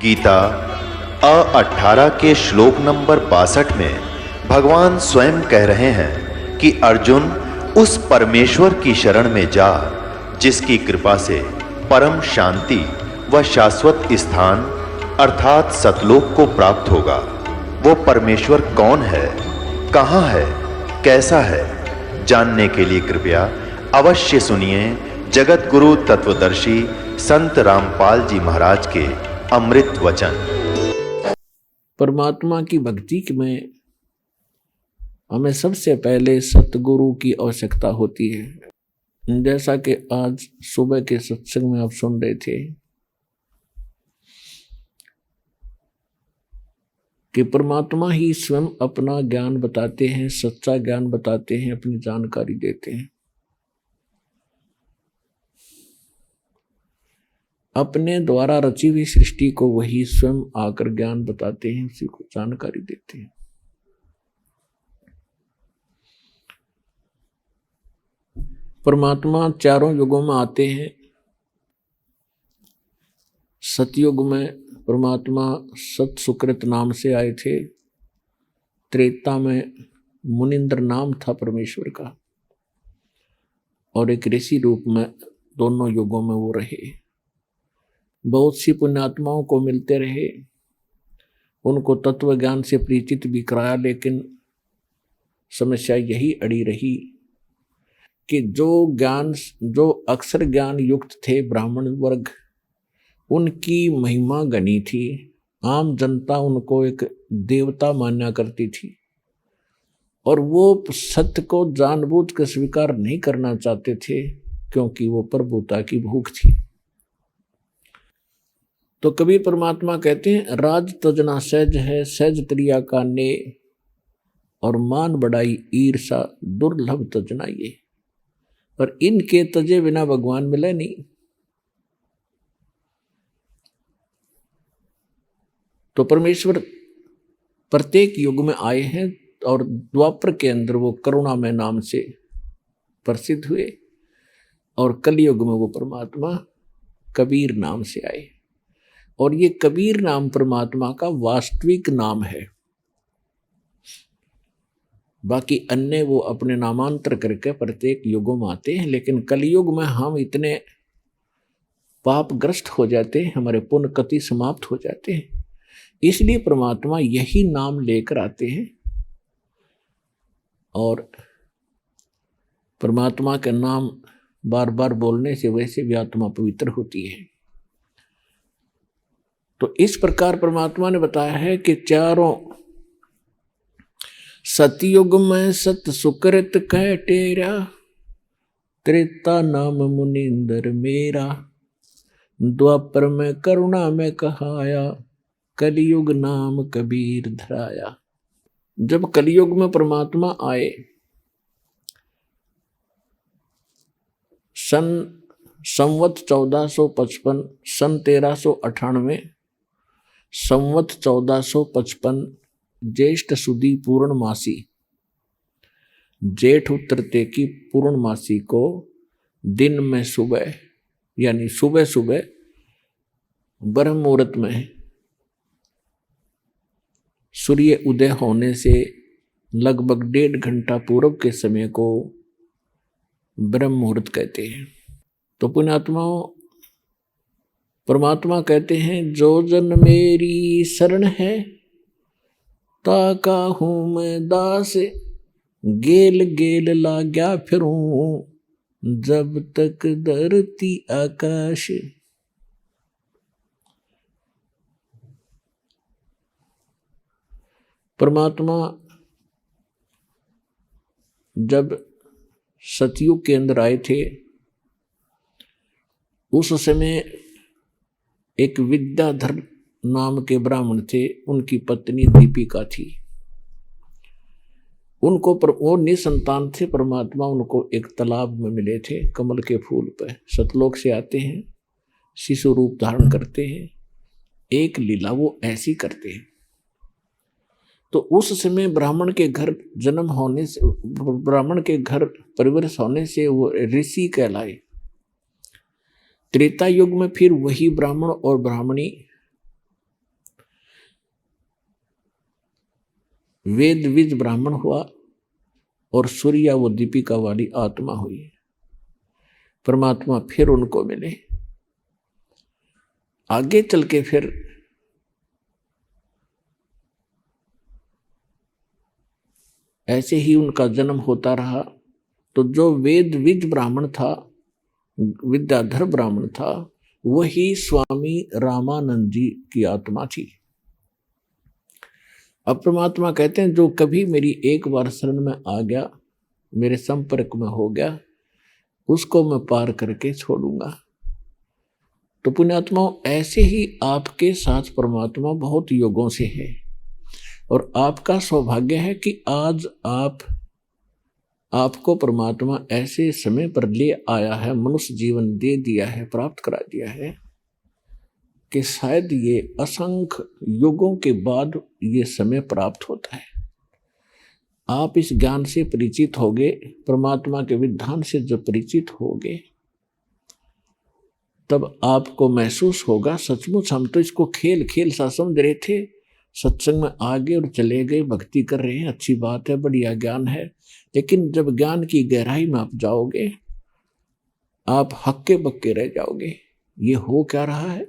गीता 18 के श्लोक नंबर 62 में भगवान स्वयं कह रहे हैं कि अर्जुन उस परमेश्वर की शरण में जा जिसकी कृपा से परम शांति व शाश्वत स्थान अर्थात सतलोक को प्राप्त होगा। वो परमेश्वर कौन है, कहाँ है, कैसा है, जानने के लिए कृपया अवश्य सुनिए जगत गुरु तत्वदर्शी संत रामपाल जी महाराज के अमृत वचन। परमात्मा की भक्ति में हमें सबसे पहले सतगुरु की आवश्यकता होती है। जैसा कि आज सुबह के सत्संग में आप सुन रहे थे कि परमात्मा ही स्वयं अपना ज्ञान बताते हैं, सच्चा ज्ञान बताते हैं, अपनी जानकारी देते हैं। अपने द्वारा रची हुई सृष्टि को वही स्वयं आकर ज्ञान बताते हैं, उसी को जानकारी देते हैं। परमात्मा चारों युगों में आते हैं। सतयुग में परमात्मा सत सुकृत नाम से आए थे। त्रेता में मुनिंद्र नाम था परमेश्वर का, और एक ऋषि रूप में दोनों युगों में वो रहे। बहुत सी पुण्यात्माओं को मिलते रहे, उनको तत्व ज्ञान से परिचित भी कराया, लेकिन समस्या यही अड़ी रही कि जो अक्षर ज्ञान युक्त थे ब्राह्मण वर्ग, उनकी महिमा गनी थी। आम जनता उनको एक देवता मान्या करती थी और वो सत्य को जानबूझ कर स्वीकार नहीं करना चाहते थे, क्योंकि वो प्रभुता की भूख थी। तो कभी परमात्मा कहते हैं राज तजना सहज है, सहज त्रिया का ने, और मान बढ़ाई ईर्षा दुर्लभ तजना ये। पर इनके तजे बिना भगवान मिले नहीं। तो परमेश्वर प्रत्येक युग में आए हैं, और द्वापर के अंदर वो करुणामय नाम से प्रसिद्ध हुए, और कलयुग में वो परमात्मा कबीर नाम से आए। और ये कबीर नाम परमात्मा का वास्तविक नाम है। बाकी अन्य वो अपने नामांतर करके प्रत्येक युगों में आते हैं, लेकिन कलयुग में हम इतने पापग्रस्त हो जाते हैं, हमारे पुण्य कति समाप्त हो जाते हैं, इसलिए परमात्मा यही नाम लेकर आते हैं। और परमात्मा का नाम बार बार बोलने से वैसे भी आत्मा पवित्र होती है। तो इस प्रकार परमात्मा ने बताया है कि चारों सतयुग में सत सुकृत कह टेरा, त्रेता नाम मुनिंदर मेरा, द्वापर में करुणा में कहाया, कलयुग नाम कबीर धराया। जब कलयुग में परमात्मा आए, संवत 1455, सन 1398, संवत 1455 ज्येष्ठ सुदी पूर्णमासी, जेठ उतरते की पूर्णमासी को दिन में सुबह, यानी सुबह सुबह ब्रह्म मुहूर्त में सूर्य उदय होने से लगभग 1.5 घंटा पूर्व के समय को ब्रह्म मुहूर्त कहते हैं। तो पुण्यात्माओं, परमात्मा कहते हैं जो जन मेरी शरण है, ताका हूं मैं दास, गेल गेल लाग्या फिरूं, जब तक धरती आकाश। परमात्मा जब सतयुग के अंदर आए थे, उस समय एक विद्याधर नाम के ब्राह्मण थे, उनकी पत्नी दीपिका थी। उनको वो निसंतान थे। परमात्मा उनको एक तालाब में मिले थे, कमल के फूल पर। सतलोक से आते हैं, शिशु रूप धारण करते हैं, एक लीला वो ऐसी करते हैं। तो उस समय ब्राह्मण के घर जन्म होने से, ब्राह्मण के घर परिवर्तन होने से वो ऋषि कहलाए। त्रेता युग में फिर वही ब्राह्मण और ब्राह्मणी वेद विज ब्राह्मण हुआ और सूर्या वो दीपिका वाली आत्मा हुई। परमात्मा फिर उनको मिले। आगे चल के फिर ऐसे ही उनका जन्म होता रहा। तो जो वेद विज ब्राह्मण था, विद्याधर ब्राह्मण था, वही स्वामी रामानंद जी की आत्मा थी। अब परमात्मा कहते हैं जो कभी मेरी एक बार शरण में आ गया, मेरे संपर्क में हो गया, उसको मैं पार करके छोड़ूंगा। तो पुण्यात्माओं, ऐसे ही आपके साथ परमात्मा बहुत युगों से है और आपका सौभाग्य है कि आज आपको परमात्मा ऐसे समय पर ले आया है, मनुष्य जीवन दे दिया है, प्राप्त करा दिया है कि शायद ये असंख्य युगों के बाद ये समय प्राप्त होता है। आप इस ज्ञान से परिचित होगे, परमात्मा के विधान से जब परिचित होगे, तब आपको महसूस होगा सचमुच हम तो इसको खेल खेल सा समझ रहे थे, सत्संग में आगे और चले गए, भक्ति कर रहे हैं, अच्छी बात है, बढ़िया ज्ञान है। लेकिन जब ज्ञान की गहराई में आप जाओगे, आप हक्के बक्के रह जाओगे। ये हो क्या रहा है?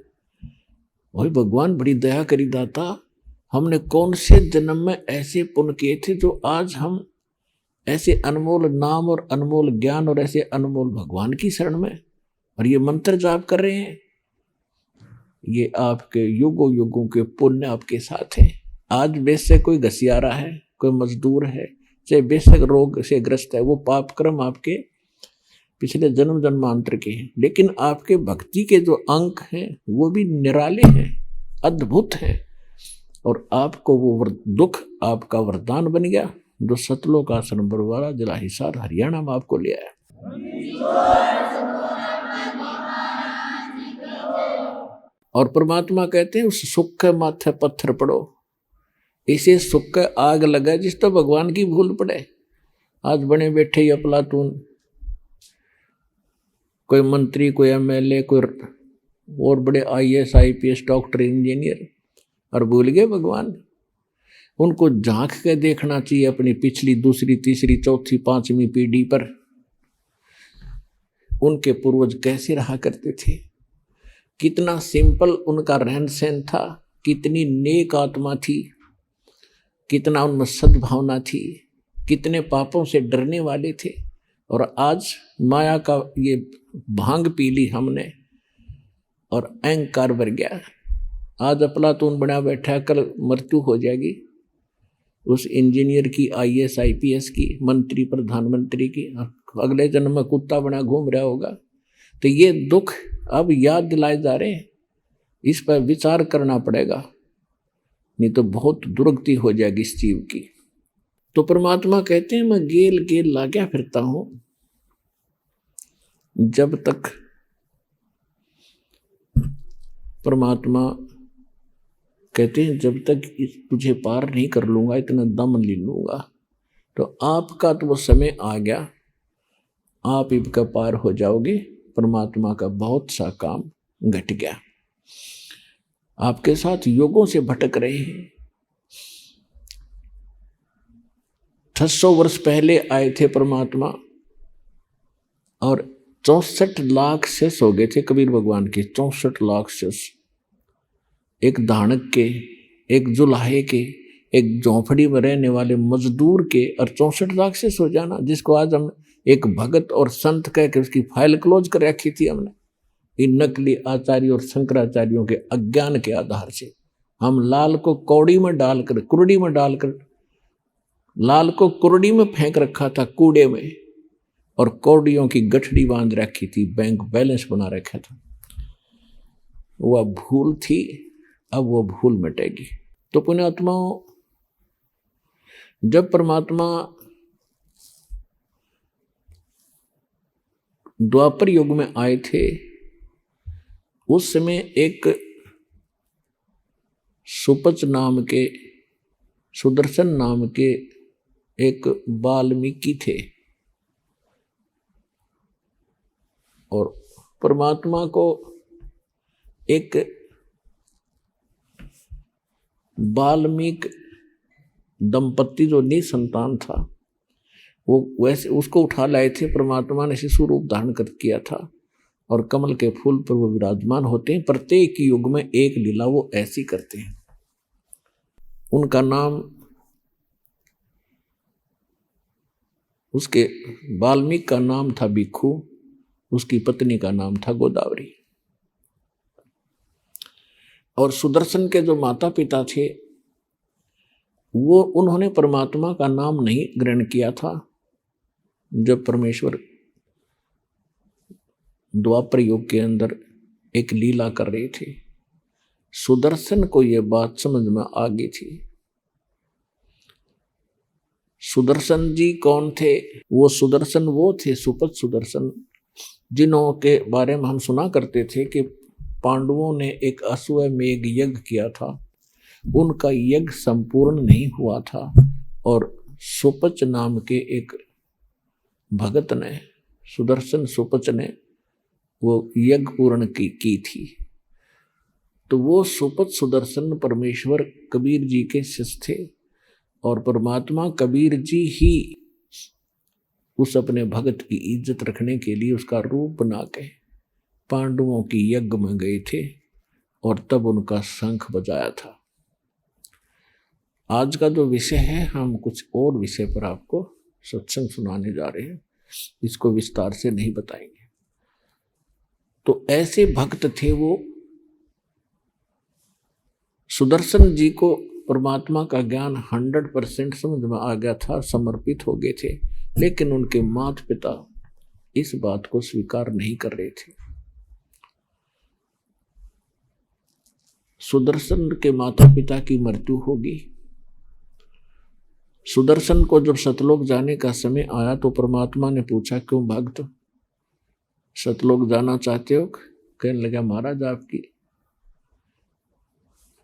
वही भगवान बड़ी दया करी दाता, हमने कौन से जन्म में ऐसे पुण्य किए थे जो आज हम ऐसे अनमोल नाम और अनमोल ज्ञान और ऐसे अनमोल भगवान की शरण में और ये मंत्र जाप कर रहे हैं। ये आपके युगों युगों के पुण्य आपके साथ है। आज बेशक कोई घसियारा है, कोई मजदूर है, चाहे बेशक रोग से ग्रस्त है, वो पाप कर्म आपके पिछले जन्म जन्मांतर के हैं, लेकिन आपके भक्ति के जो अंक हैं वो भी निराले हैं, अद्भुत हैं। और आपको वो दुख आपका वरदान बन गया जो सतलोक आश्रम बरवाला जिला हिसार हरियाणा में आपको ले आया। और परमात्मा कहते हैं उस सुख के माथे पत्थर पड़ो, इसे सुख का आग लगा जिस तो भगवान की भूल पड़े। आज बने बैठे ही अफलातून, कोई मंत्री, कोई एमएलए, कोई और बड़े आईएएस आईपीएस डॉक्टर इंजीनियर, और भूल गए भगवान। उनको झांक के देखना चाहिए अपनी पिछली दूसरी तीसरी चौथी पांचवी पीढ़ी पर, उनके पूर्वज कैसे रहा करते थे, कितना सिंपल उनका रहन सहन था, कितनी नेक आत्मा थी, कितना उनमें सद्भावना थी, कितने पापों से डरने वाले थे। और आज माया का ये भांग पी ली हमने और अहंकार भर गया। आज अफलातून बना बैठा, कल मृत्यु हो जाएगी उस इंजीनियर की, आईएएस आईपीएस की, मंत्री प्रधानमंत्री की, अगले जन्म में कुत्ता बना घूम रहा होगा। तो ये दुख अब याद दिलाए जा रहे हैं, इस पर विचार करना पड़ेगा, नहीं तो बहुत दुर्गति हो जाएगी इस जीव की। तो परमात्मा कहते हैं मैं गेल गेल लाग्या फिरता हूं, जब तक परमात्मा कहते हैं जब तक तुझे पार नहीं कर लूंगा, इतना दम ले लूंगा। तो आपका तो वो समय आ गया, आप इनका पार हो जाओगे। परमात्मा का बहुत सा काम घट गया, आपके साथ योगों से भटक रहे हैं। 600 वर्ष पहले आए थे परमात्मा और 64 लाख शेष हो गए थे कबीर भगवान के। 64 लाख शेष, एक धानक के, एक जुलाहे के, एक झोंपड़ी में रहने वाले मजदूर के, और 64 लाख शेष हो जाना, जिसको आज हम एक भगत और संत कह के उसकी फाइल क्लोज कर रखी थी हमने। इन नकली आचार्यों और शंकराचार्यों के अज्ञान के आधार से हम लाल को कौड़ी में डालकर, कुर्डी में डालकर, लाल को कुर्डी में फेंक रखा था कूड़े में, और कौड़ियों की गठड़ी बांध रखी थी, बैंक बैलेंस बना रखा था। वह भूल थी, अब वो भूल मिटेगी। तो पुण्यात्माओं, जब परमात्मा द्वापर युग में आए थे, उस समय एक सुपच नाम के, सुदर्शन नाम के एक वाल्मीकि थे, और परमात्मा को एक वाल्मीकि दंपत्ति जो निसंतान था वो वैसे उसको उठा लाए थे। परमात्मा ने शिशु रूप धारण कर किया था और कमल के फूल पर वो विराजमान होते हैं। प्रत्येक युग में एक लीला वो ऐसी करते हैं। उनका नाम, उसके वाल्मीकि का नाम था भिक्खु, उसकी पत्नी का नाम था गोदावरी। और सुदर्शन के जो माता पिता थे वो उन्होंने परमात्मा का नाम नहीं ग्रहण किया था। जब परमेश्वर द्वापर युग के अंदर एक लीला कर रहे थे, सुदर्शन को यह बात समझ में आ गई थी। सुदर्शन जी कौन थे? वो सुदर्शन वो थे, सुपथ सुदर्शन, जिन्हों के बारे में हम सुना करते थे कि पांडवों ने एक अश्वमेध यज्ञ किया था, उनका यज्ञ संपूर्ण नहीं हुआ था और सुपच नाम के एक भगत ने, सुदर्शन सुपच ने वो यज्ञ पूर्ण की थी। तो वो सुपच सुदर्शन परमेश्वर कबीर जी के शिष्य थे और परमात्मा कबीर जी ही उस अपने भगत की इज्जत रखने के लिए उसका रूप बना के पांडवों की यज्ञ में गए थे और तब उनका शंख बजाया था। आज का जो विषय है, हम कुछ और विषय पर आपको सत्संग सुनाने जा रहे हैं, इसको विस्तार से नहीं बताएंगे। तो ऐसे भक्त थे वो। सुदर्शन जी को परमात्मा का ज्ञान 100% समझ में आ गया था, समर्पित हो गए थे, लेकिन उनके माता पिता इस बात को स्वीकार नहीं कर रहे थे। सुदर्शन के माता पिता की मृत्यु होगी। सुदर्शन को जब सतलोक जाने का समय आया तो परमात्मा ने पूछा, क्यों भक्त सतलोक जाना चाहते हो? कहने लगा, महाराज आपकी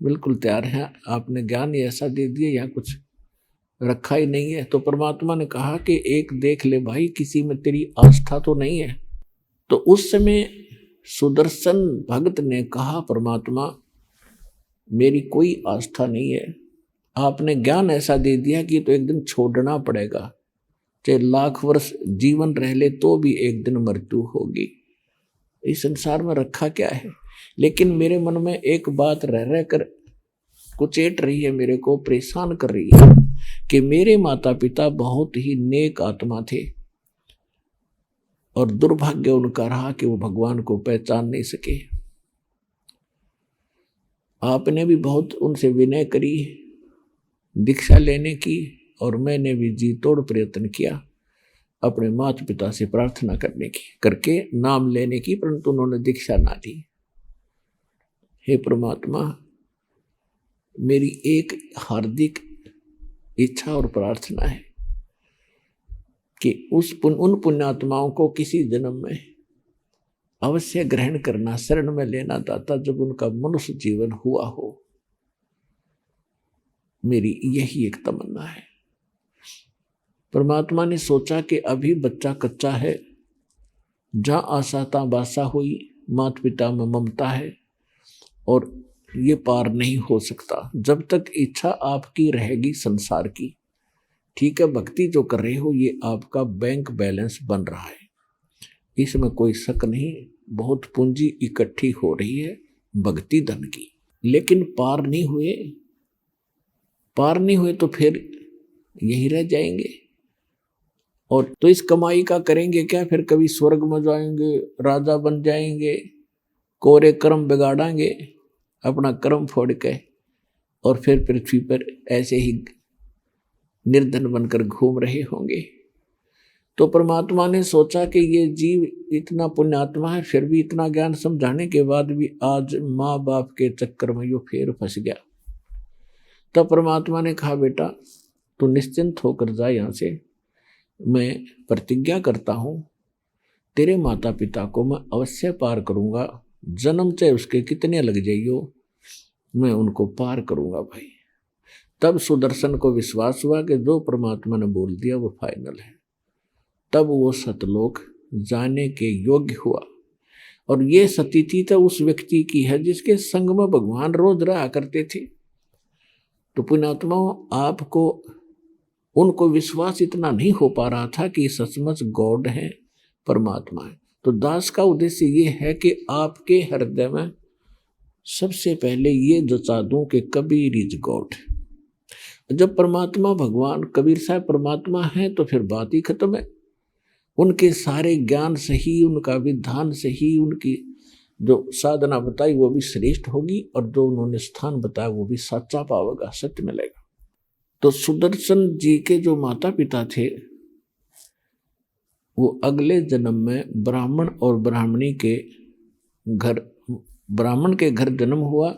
बिल्कुल तैयार है, आपने ज्ञान ही ऐसा दे दिया, यहाँ कुछ रखा ही नहीं है। तो परमात्मा ने कहा कि एक देख ले भाई, किसी में तेरी आस्था तो नहीं है। तो उस समय सुदर्शन भक्त ने कहा, परमात्मा मेरी कोई आस्था नहीं है, आपने ज्ञान ऐसा दे दिया कि तो एक दिन छोड़ना पड़ेगा, चाहे लाख वर्ष जीवन रह ले तो भी एक दिन मृत्यु होगी। इस संसार में रखा क्या है? लेकिन मेरे मन में एक बात रह रह कर कुचेट रही है, मेरे को परेशान कर रही है कि मेरे माता पिता बहुत ही नेक आत्मा थे और दुर्भाग्य उनका रहा कि वो भगवान को पहचान नहीं सके। आपने भी बहुत उनसे विनय करी दीक्षा लेने की और मैंने भी जी तोड़ प्रयत्न किया अपने माता पिता से प्रार्थना करके नाम लेने की, परंतु उन्होंने दीक्षा ना दी। हे परमात्मा, मेरी एक हार्दिक इच्छा और प्रार्थना है कि उन पुण्यात्माओं को किसी जन्म में अवश्य ग्रहण करना, शरण में लेना दाता, जब उनका मनुष्य जीवन हुआ हो। मेरी यही एक तमन्ना है। परमात्मा ने सोचा कि अभी बच्चा कच्चा है, जहां आशा ता बासा हुई, माता पिता में ममता है और ये पार नहीं हो सकता जब तक इच्छा आपकी रहेगी संसार की। ठीक है, भक्ति जो कर रहे हो ये आपका बैंक बैलेंस बन रहा है, इसमें कोई शक नहीं। बहुत पूंजी इकट्ठी हो रही है भक्ति धन की, लेकिन पार नहीं हुए तो फिर यही रह जाएंगे। और तो इस कमाई का करेंगे क्या? फिर कभी स्वर्ग में जाएंगे, राजा बन जाएंगे, कोरे कर्म बिगाड़ेंगे अपना कर्म फोड़ के, और फिर पृथ्वी पर ऐसे ही निर्धन बनकर घूम रहे होंगे। तो परमात्मा ने सोचा कि ये जीव इतना पुण्यात्मा है, फिर भी इतना ज्ञान समझाने के बाद भी आज माँ बाप के चक्कर में यो फिर फंस गया। तब परमात्मा ने कहा, बेटा तू निश्चिंत होकर जा यहाँ से, मैं प्रतिज्ञा करता हूँ तेरे माता पिता को मैं अवश्य पार करूँगा, जन्म चाहे उसके कितने लग जाइयो, मैं उनको पार करूँगा भाई। तब सुदर्शन को विश्वास हुआ कि जो परमात्मा ने बोल दिया वो फाइनल है। तब वो सतलोक जाने के योग्य हुआ। और ये स्थिति तो उस व्यक्ति की है जिसके संग में भगवान रोज रहा करते थे। तो पुण्यात्माओं, आपको उनको विश्वास इतना नहीं हो पा रहा था कि सचमुच गॉड है, परमात्मा है। तो दास का उद्देश्य ये है कि आपके हृदय में सबसे पहले ये जचा दूं कि कबीर इज गॉड। जब परमात्मा भगवान कबीर साहब परमात्मा है तो फिर बात ही खत्म है। उनके सारे ज्ञान सही, उनका विधान सही, उनकी जो साधना बताई वो भी श्रेष्ठ होगी, और जो उन्होंने स्थान बताया वो भी सच्चा पावेगा, सत्य मिलेगा। तो सुदर्शन जी के जो माता पिता थे वो अगले जन्म में ब्राह्मण और ब्राह्मणी के घर, ब्राह्मण के घर जन्म हुआ।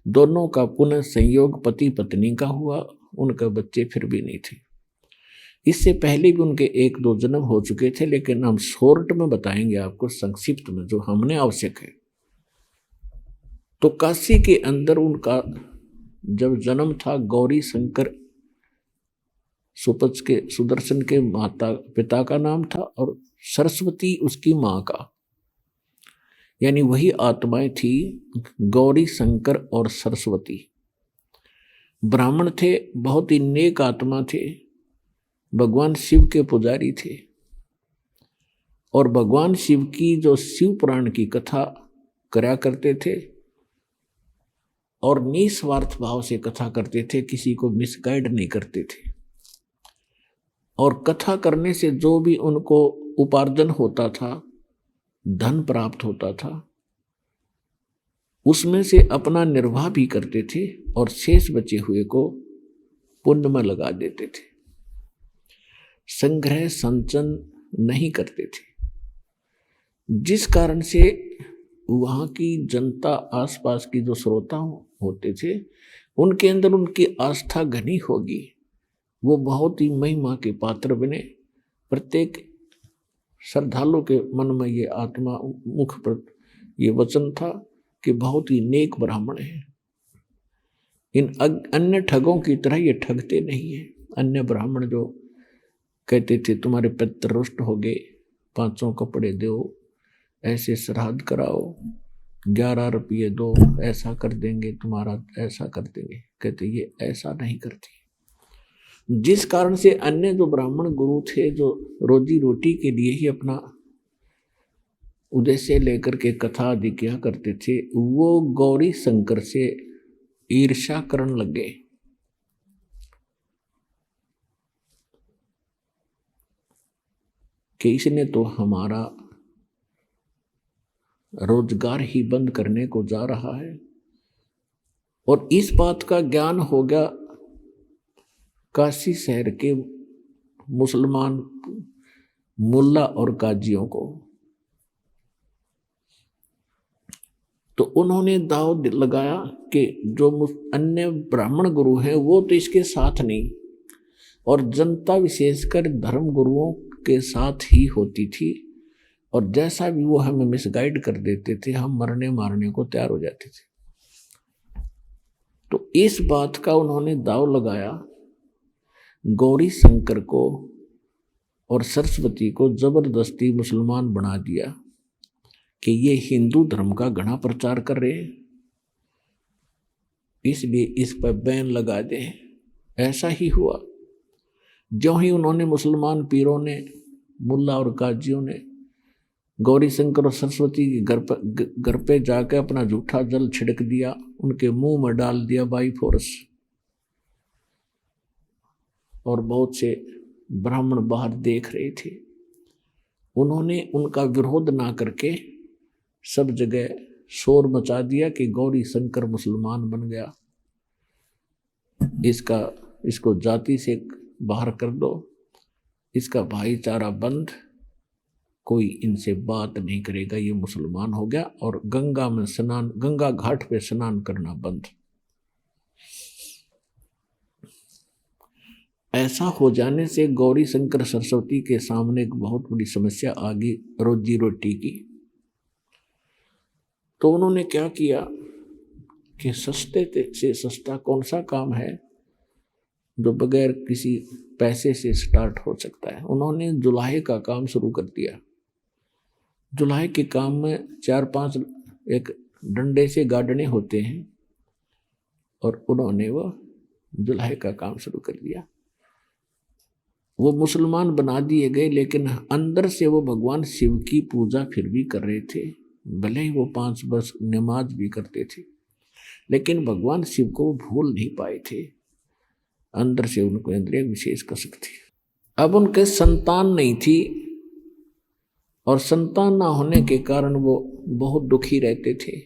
दोनों का पुनः संयोग पति पत्नी का हुआ। उनके बच्चे फिर भी नहीं थे। इससे पहले भी उनके 1-2 जन्म हो चुके थे, लेकिन हम शॉर्ट में बताएंगे आपको, संक्षिप्त में, जो हमने आवश्यक है। तो काशी के अंदर उनका जब जन्म था, गौरी शंकर सुपच के, सुदर्शन के माता पिता का नाम था, और सरस्वती उसकी माँ का, यानी वही आत्माएं थी, गौरी शंकर और सरस्वती। ब्राह्मण थे, बहुत ही नेक आत्मा थे, भगवान शिव के पुजारी थे, और भगवान शिव की जो शिव पुराण की कथा करा करते थे, और निस्वार्थ भाव से कथा करते थे, किसी को मिसगाइड नहीं करते थे। और कथा करने से जो भी उनको उपार्जन होता था, धन प्राप्त होता था, उसमें से अपना निर्वाह भी करते थे, और शेष बचे हुए को पुण्य में लगा देते थे। संग्रह संचन नहीं करते थे, जिस कारण से वहाँ की जनता, आसपास की जो श्रोता होते थे, उनके अंदर उनकी आस्था घनी होगी, वो बहुत ही महिमा के पात्र बने। प्रत्येक श्रद्धालु के मन में ये आत्मा, मुख पर ये वचन था कि बहुत ही नेक ब्राह्मण है। इन अन्य ठगों की तरह ये ठगते नहीं है। अन्य ब्राह्मण जो कहते थे तुम्हारे पितर रुष्ट हो गए, 500 कपड़े दो, ऐसे श्राद्ध कराओ, 11 रुपये दो, ऐसा कर देंगे, तुम्हारा ऐसा कर देंगे, कहते ये ऐसा नहीं करते। जिस कारण से अन्य जो ब्राह्मण गुरु थे, जो रोजी रोटी के लिए ही अपना उद्देश्य लेकर के कथा आदि किया करते थे, वो गौरी शंकर से ईर्ष्या करने लगे। कि इसने तो हमारा रोजगार ही बंद करने को जा रहा है। और इस बात का ज्ञान हो गया काशी शहर के मुसलमान मुल्ला और काजियों को। तो उन्होंने दाव लगाया कि जो अन्य ब्राह्मण गुरु हैं वो तो इसके साथ नहीं, और जनता विशेषकर धर्म गुरुओं के साथ ही होती थी, और जैसा भी वो हमें मिसगाइड कर देते थे, हम मरने मारने को तैयार हो जाते थे। तो इस बात का उन्होंने दाव लगाया, गौरी शंकर को और सरस्वती को जबरदस्ती मुसलमान बना दिया कि ये हिंदू धर्म का घना प्रचार कर रहे हैं, इसलिए इस पर बैन लगा दें। ऐसा ही हुआ। जो ही उन्होंने मुसलमान पीरों ने, मुल्ला और काजियों ने गौरी शंकर और सरस्वती के घर पे जाकर अपना जूठा जल छिड़क दिया, उनके मुंह में डाल दिया बाई फोर्स। और बहुत से ब्राह्मण बाहर देख रहे थे। उन्होंने उनका विरोध ना करके सब जगह शोर मचा दिया कि गौरी शंकर मुसलमान बन गया, इसको जाति से बाहर कर दो, इसका भाईचारा बंद, कोई इनसे बात नहीं करेगा, ये मुसलमान हो गया। और गंगा में स्नान, गंगा घाट पे स्नान करना बंद। ऐसा हो जाने से गौरी शंकर सरस्वती के सामने एक बहुत बड़ी समस्या आ गई, रोजी रोटी की। तो उन्होंने क्या किया कि सस्ते से सस्ता कौन सा काम है जो बगैर किसी पैसे से स्टार्ट हो सकता है। उन्होंने जुलाहे का काम शुरू कर दिया। जुलाहे के काम में 4-5 एक डंडे से गाड़ने होते हैं, और उन्होंने वो जुल्हे का काम शुरू कर दिया। वो मुसलमान बना दिए गए, लेकिन अंदर से वो भगवान शिव की पूजा फिर भी कर रहे थे। भले ही वो 5 वर्ष नमाज भी करते थे, लेकिन भगवान शिव को भूल नहीं पाए थे। अंदर से उनको अंदर एक विशेष कसक थी। अब उनके संतान नहीं थी, और संतान ना होने के कारण वो बहुत दुखी रहते थे।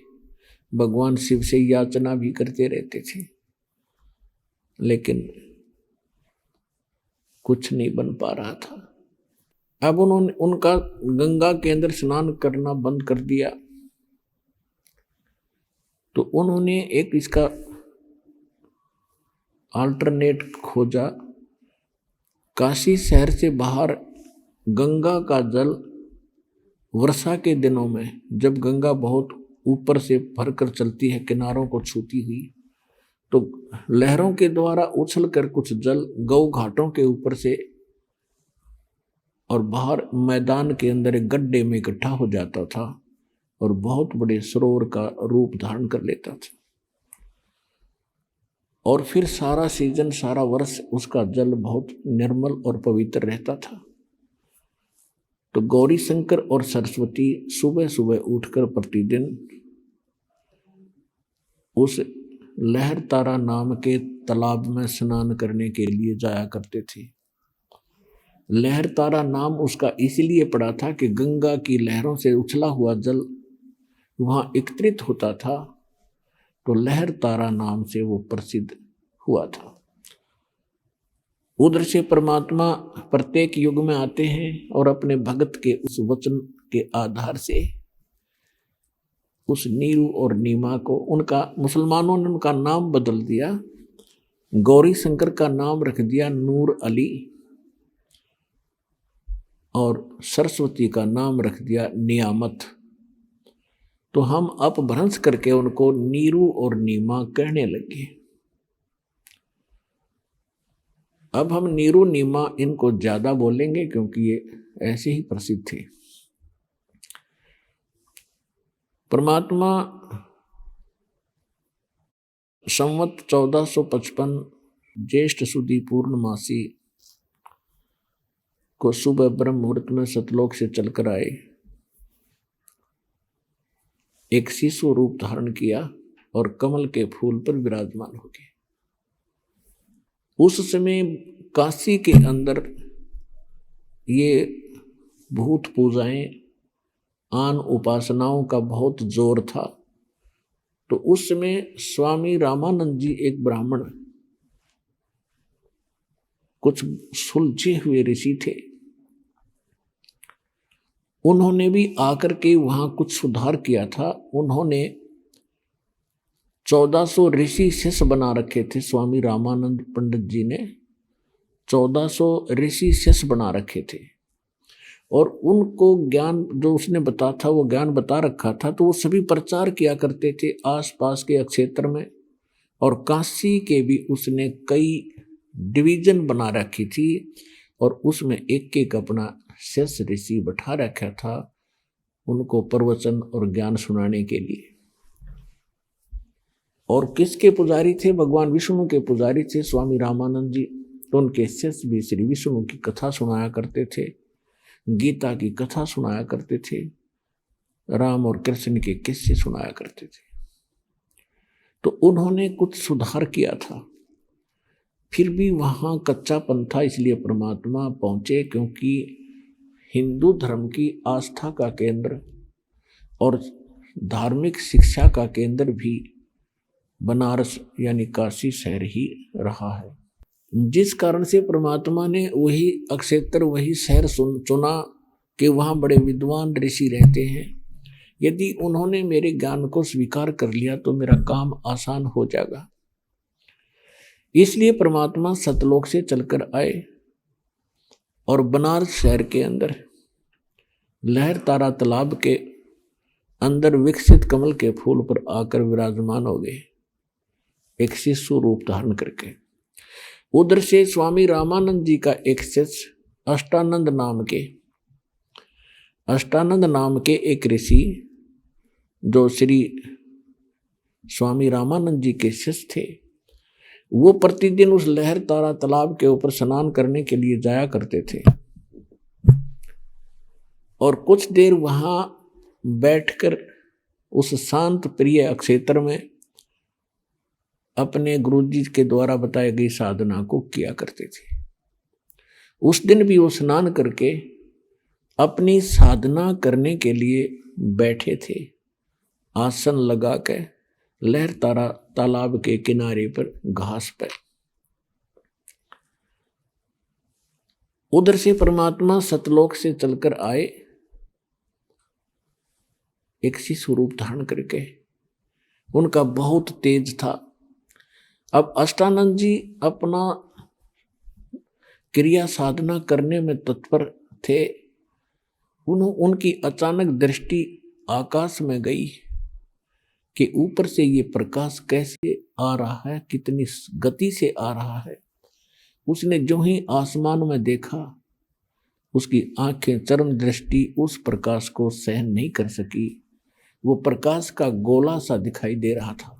भगवान शिव से याचना भी करते रहते थे, लेकिन कुछ नहीं बन पा रहा था। अब उन्होंने उनका गंगा के अंदर स्नान करना बंद कर दिया, तो उन्होंने एक इसका अल्टरनेट खोजा। काशी शहर से बाहर गंगा का जल वर्षा के दिनों में, जब गंगा बहुत ऊपर से भरकर चलती है, किनारों को छूती हुई, तो लहरों के द्वारा उछलकर कुछ जल गौ घाटों के ऊपर से और बाहर मैदान के अंदर एक गड्ढे में इकट्ठा हो जाता था और बहुत बड़े सरोवर का रूप धारण कर लेता था। और फिर सारा सीजन, सारा वर्ष उसका जल बहुत निर्मल और पवित्र रहता था। तो गौरी शंकर और सरस्वती सुबह सुबह उठकर प्रतिदिन उस लहर तारा नाम के तालाब में स्नान करने के लिए जाया करते थे। लहर तारा नाम उसका इसलिए पड़ा था कि गंगा की लहरों से उछला हुआ जल वहां एकत्रित होता था, तो लहर तारा नाम से वो प्रसिद्ध हुआ था। उधर से परमात्मा प्रत्येक युग में आते हैं और अपने भगत के उस वचन के आधार से उस नीरू और नीमा को, उनका मुसलमानों ने उनका नाम बदल दिया। गौरी शंकर का नाम रख दिया नूर अली, और सरस्वती का नाम रख दिया नियामत। तो हम अपभ्रंश करके उनको नीरू और नीमा कहने लगे। अब हम नीरू नीमा इनको ज्यादा बोलेंगे, क्योंकि ये ऐसे ही प्रसिद्ध थे। परमात्मा संवत 1455 ज्येष्ठ सुदी पूर्णमासी को सुबह ब्रह्म मुहूर्त में सतलोक से चलकर आए। एक शिशु रूप धारण किया और कमल के फूल पर विराजमान हो गए। उस समय काशी के अंदर ये भूत पूजाएं, आन उपासनाओं का बहुत जोर था। तो उस समय स्वामी रामानंद जी एक ब्राह्मण, कुछ सुलझे हुए ऋषि थे। उन्होंने भी आकर के वहां कुछ सुधार किया था। उन्होंने 1400 ऋषि शिष्य बना रखे थे। स्वामी रामानंद पंडित जी ने 1400 ऋषि शिष्य बना रखे थे, और उनको ज्ञान जो उसने बता था, वो ज्ञान बता रखा था, तो वो सभी प्रचार किया करते थे आसपास के क्षेत्र में। और काशी के भी उसने कई डिवीजन बना रखी थी, और उसमें एक एक अपना शिष्य ऋषि बैठा रखा था उनको प्रवचन और ज्ञान सुनाने के लिए। और किसके पुजारी थे? भगवान विष्णु के पुजारी थे स्वामी रामानंद जी। तो उनके शिष्य भी श्री विष्णु की कथा सुनाया करते थे, गीता की कथा सुनाया करते थे, राम और कृष्ण के किस्से सुनाया करते थे। तो उन्होंने कुछ सुधार किया था। फिर भी वहाँ कच्चापन था, इसलिए परमात्मा पहुँचे, क्योंकि हिंदू धर्म की आस्था का केंद्र और धार्मिक शिक्षा का केंद्र भी बनारस यानी काशी शहर ही रहा है। जिस कारण से परमात्मा ने वही क्षेत्र, वही शहर चुना कि वहाँ बड़े विद्वान ऋषि रहते हैं। यदि उन्होंने मेरे ज्ञान को स्वीकार कर लिया तो मेरा काम आसान हो जाएगा। इसलिए परमात्मा सतलोक से चलकर आए और बनारस शहर के अंदर लहर तारा तालाब के अंदर विकसित कमल के फूल पर आकर विराजमान हो गए, एक शिशु रूप धारण करके। उधर से स्वामी रामानंद जी का एक शिष्य अष्टानंद नाम के एक ऋषि, जो श्री स्वामी रामानंद जी के शिष्य थे, वो प्रतिदिन उस लहर तारा तालाब के ऊपर स्नान करने के लिए जाया करते थे और कुछ देर वहां बैठकर उस शांत प्रिय अक्षेत्र में अपने गुरुजी के द्वारा बताई गई साधना को किया करते थे। उस दिन भी वो स्नान करके अपनी साधना करने के लिए बैठे थे, आसन लगा के लहर तारा तालाब के किनारे पर घास पर। उधर से परमात्मा सतलोक से चलकर आए, एक शिशु रूप धारण करके। उनका बहुत तेज था। अब अष्टानंद जी अपना क्रिया साधना करने में तत्पर थे। उनकी अचानक दृष्टि आकाश में गई कि ऊपर से ये प्रकाश कैसे आ रहा है, कितनी गति से आ रहा है। उसने जो ही आसमान में देखा, उसकी आंखें चरम दृष्टि उस प्रकाश को सहन नहीं कर सकी। वो प्रकाश का गोला सा दिखाई दे रहा था।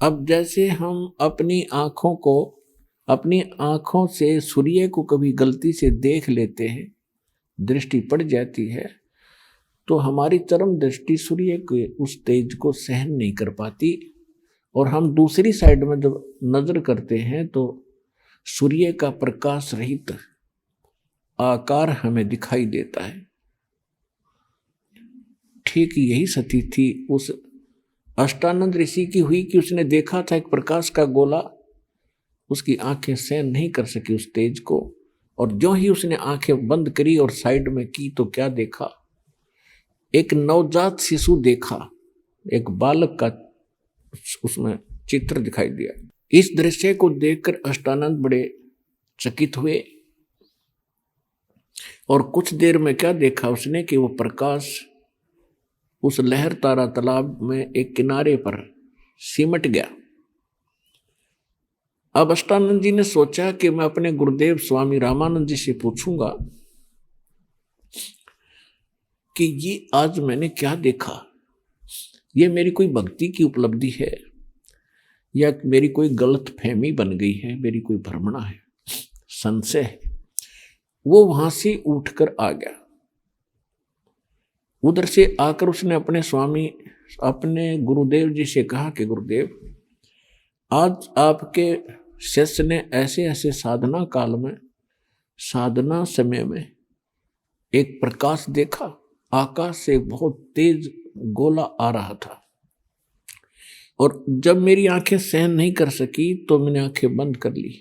अब जैसे हम अपनी आंखों से सूर्य को कभी गलती से देख लेते हैं, दृष्टि पड़ जाती है, तो हमारी चरम दृष्टि सूर्य के उस तेज को सहन नहीं कर पाती और हम दूसरी साइड में जब नजर करते हैं तो सूर्य का प्रकाश रहित आकार हमें दिखाई देता है। ठीक यही स्थिति थी उस अष्टानंद ऋषि की हुई कि उसने देखा था एक प्रकाश का गोला, उसकी आंखें सहन नहीं कर सकी उस तेज को, और जो ही उसने आंखें बंद करी और साइड में की तो क्या देखा, एक नवजात शिशु देखा, एक बालक का उसमें चित्र दिखाई दिया। इस दृश्य को देखकर अष्टानंद बड़े चकित हुए और कुछ देर में क्या देखा उसने कि वो प्रकाश उस लहर तारा तालाब में एक किनारे पर सिमट गया। अब अष्टानंद जी ने सोचा कि मैं अपने गुरुदेव स्वामी रामानंद जी से पूछूंगा कि ये आज मैंने क्या देखा, ये मेरी कोई भक्ति की उपलब्धि है या मेरी कोई गलत फहमी बन गई है, मेरी कोई भ्रमणा है, संशय है। वो वहां से उठकर आ गया। उधर से आकर उसने अपने गुरुदेव जी से कहा कि गुरुदेव, आज आपके शिष्य ने ऐसे ऐसे साधना काल में, साधना समय में एक प्रकाश देखा, आकाश से बहुत तेज गोला आ रहा था, और जब मेरी आंखें सहन नहीं कर सकी तो मैंने आंखें बंद कर ली।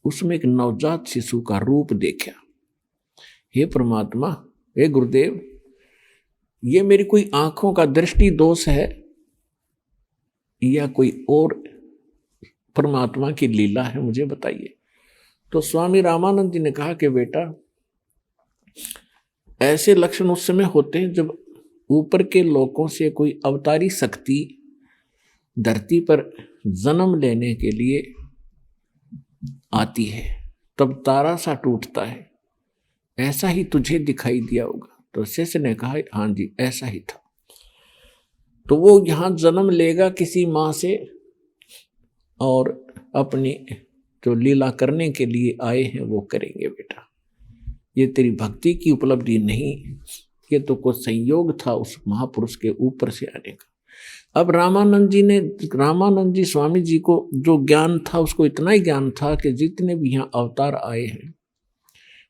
उसमें एक नवजात शिशु का रूप देखा। हे परमात्मा, हे गुरुदेव, ये मेरी कोई आंखों का दृष्टि दोष है या कोई और परमात्मा की लीला है, मुझे बताइए। तो स्वामी रामानंद जी ने कहा कि बेटा, ऐसे लक्षण उस समय होते हैं जब ऊपर के लोकों से कोई अवतारी शक्ति धरती पर जन्म लेने के लिए आती है, तब तारा सा टूटता है। ऐसा ही तुझे दिखाई दिया होगा। तो शिष्य ने कहा हाँ जी, ऐसा ही था। तो वो यहाँ जन्म लेगा किसी माँ से और अपनी जो लीला करने के लिए आए हैं वो करेंगे। बेटा, ये तेरी भक्ति की उपलब्धि नहीं, ये तो कोई संयोग था उस महापुरुष के ऊपर से आने का। अब रामानंद जी स्वामी जी को जो ज्ञान था, उसको इतना ही ज्ञान था कि जितने भी यहाँ अवतार आए हैं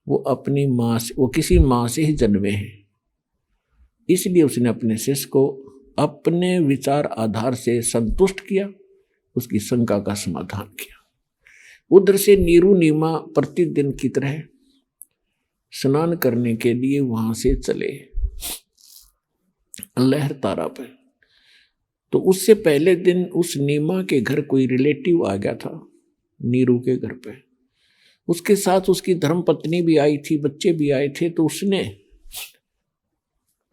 वो अपनी माँ से, वो किसी माँ से ही जन्मे हैं। इसलिए उसने अपने शिष्य को अपने विचार आधार से संतुष्ट किया, उसकी शंका का समाधान किया। उधर से नीरू नीमा प्रतिदिन की तरह स्नान करने के लिए वहां से चले लहर तारा पर। तो उससे पहले दिन उस नीमा के घर कोई रिलेटिव आ गया था, नीरू के घर पे। उसके साथ उसकी धर्मपत्नी भी आई थी, बच्चे भी आए थे। तो उसने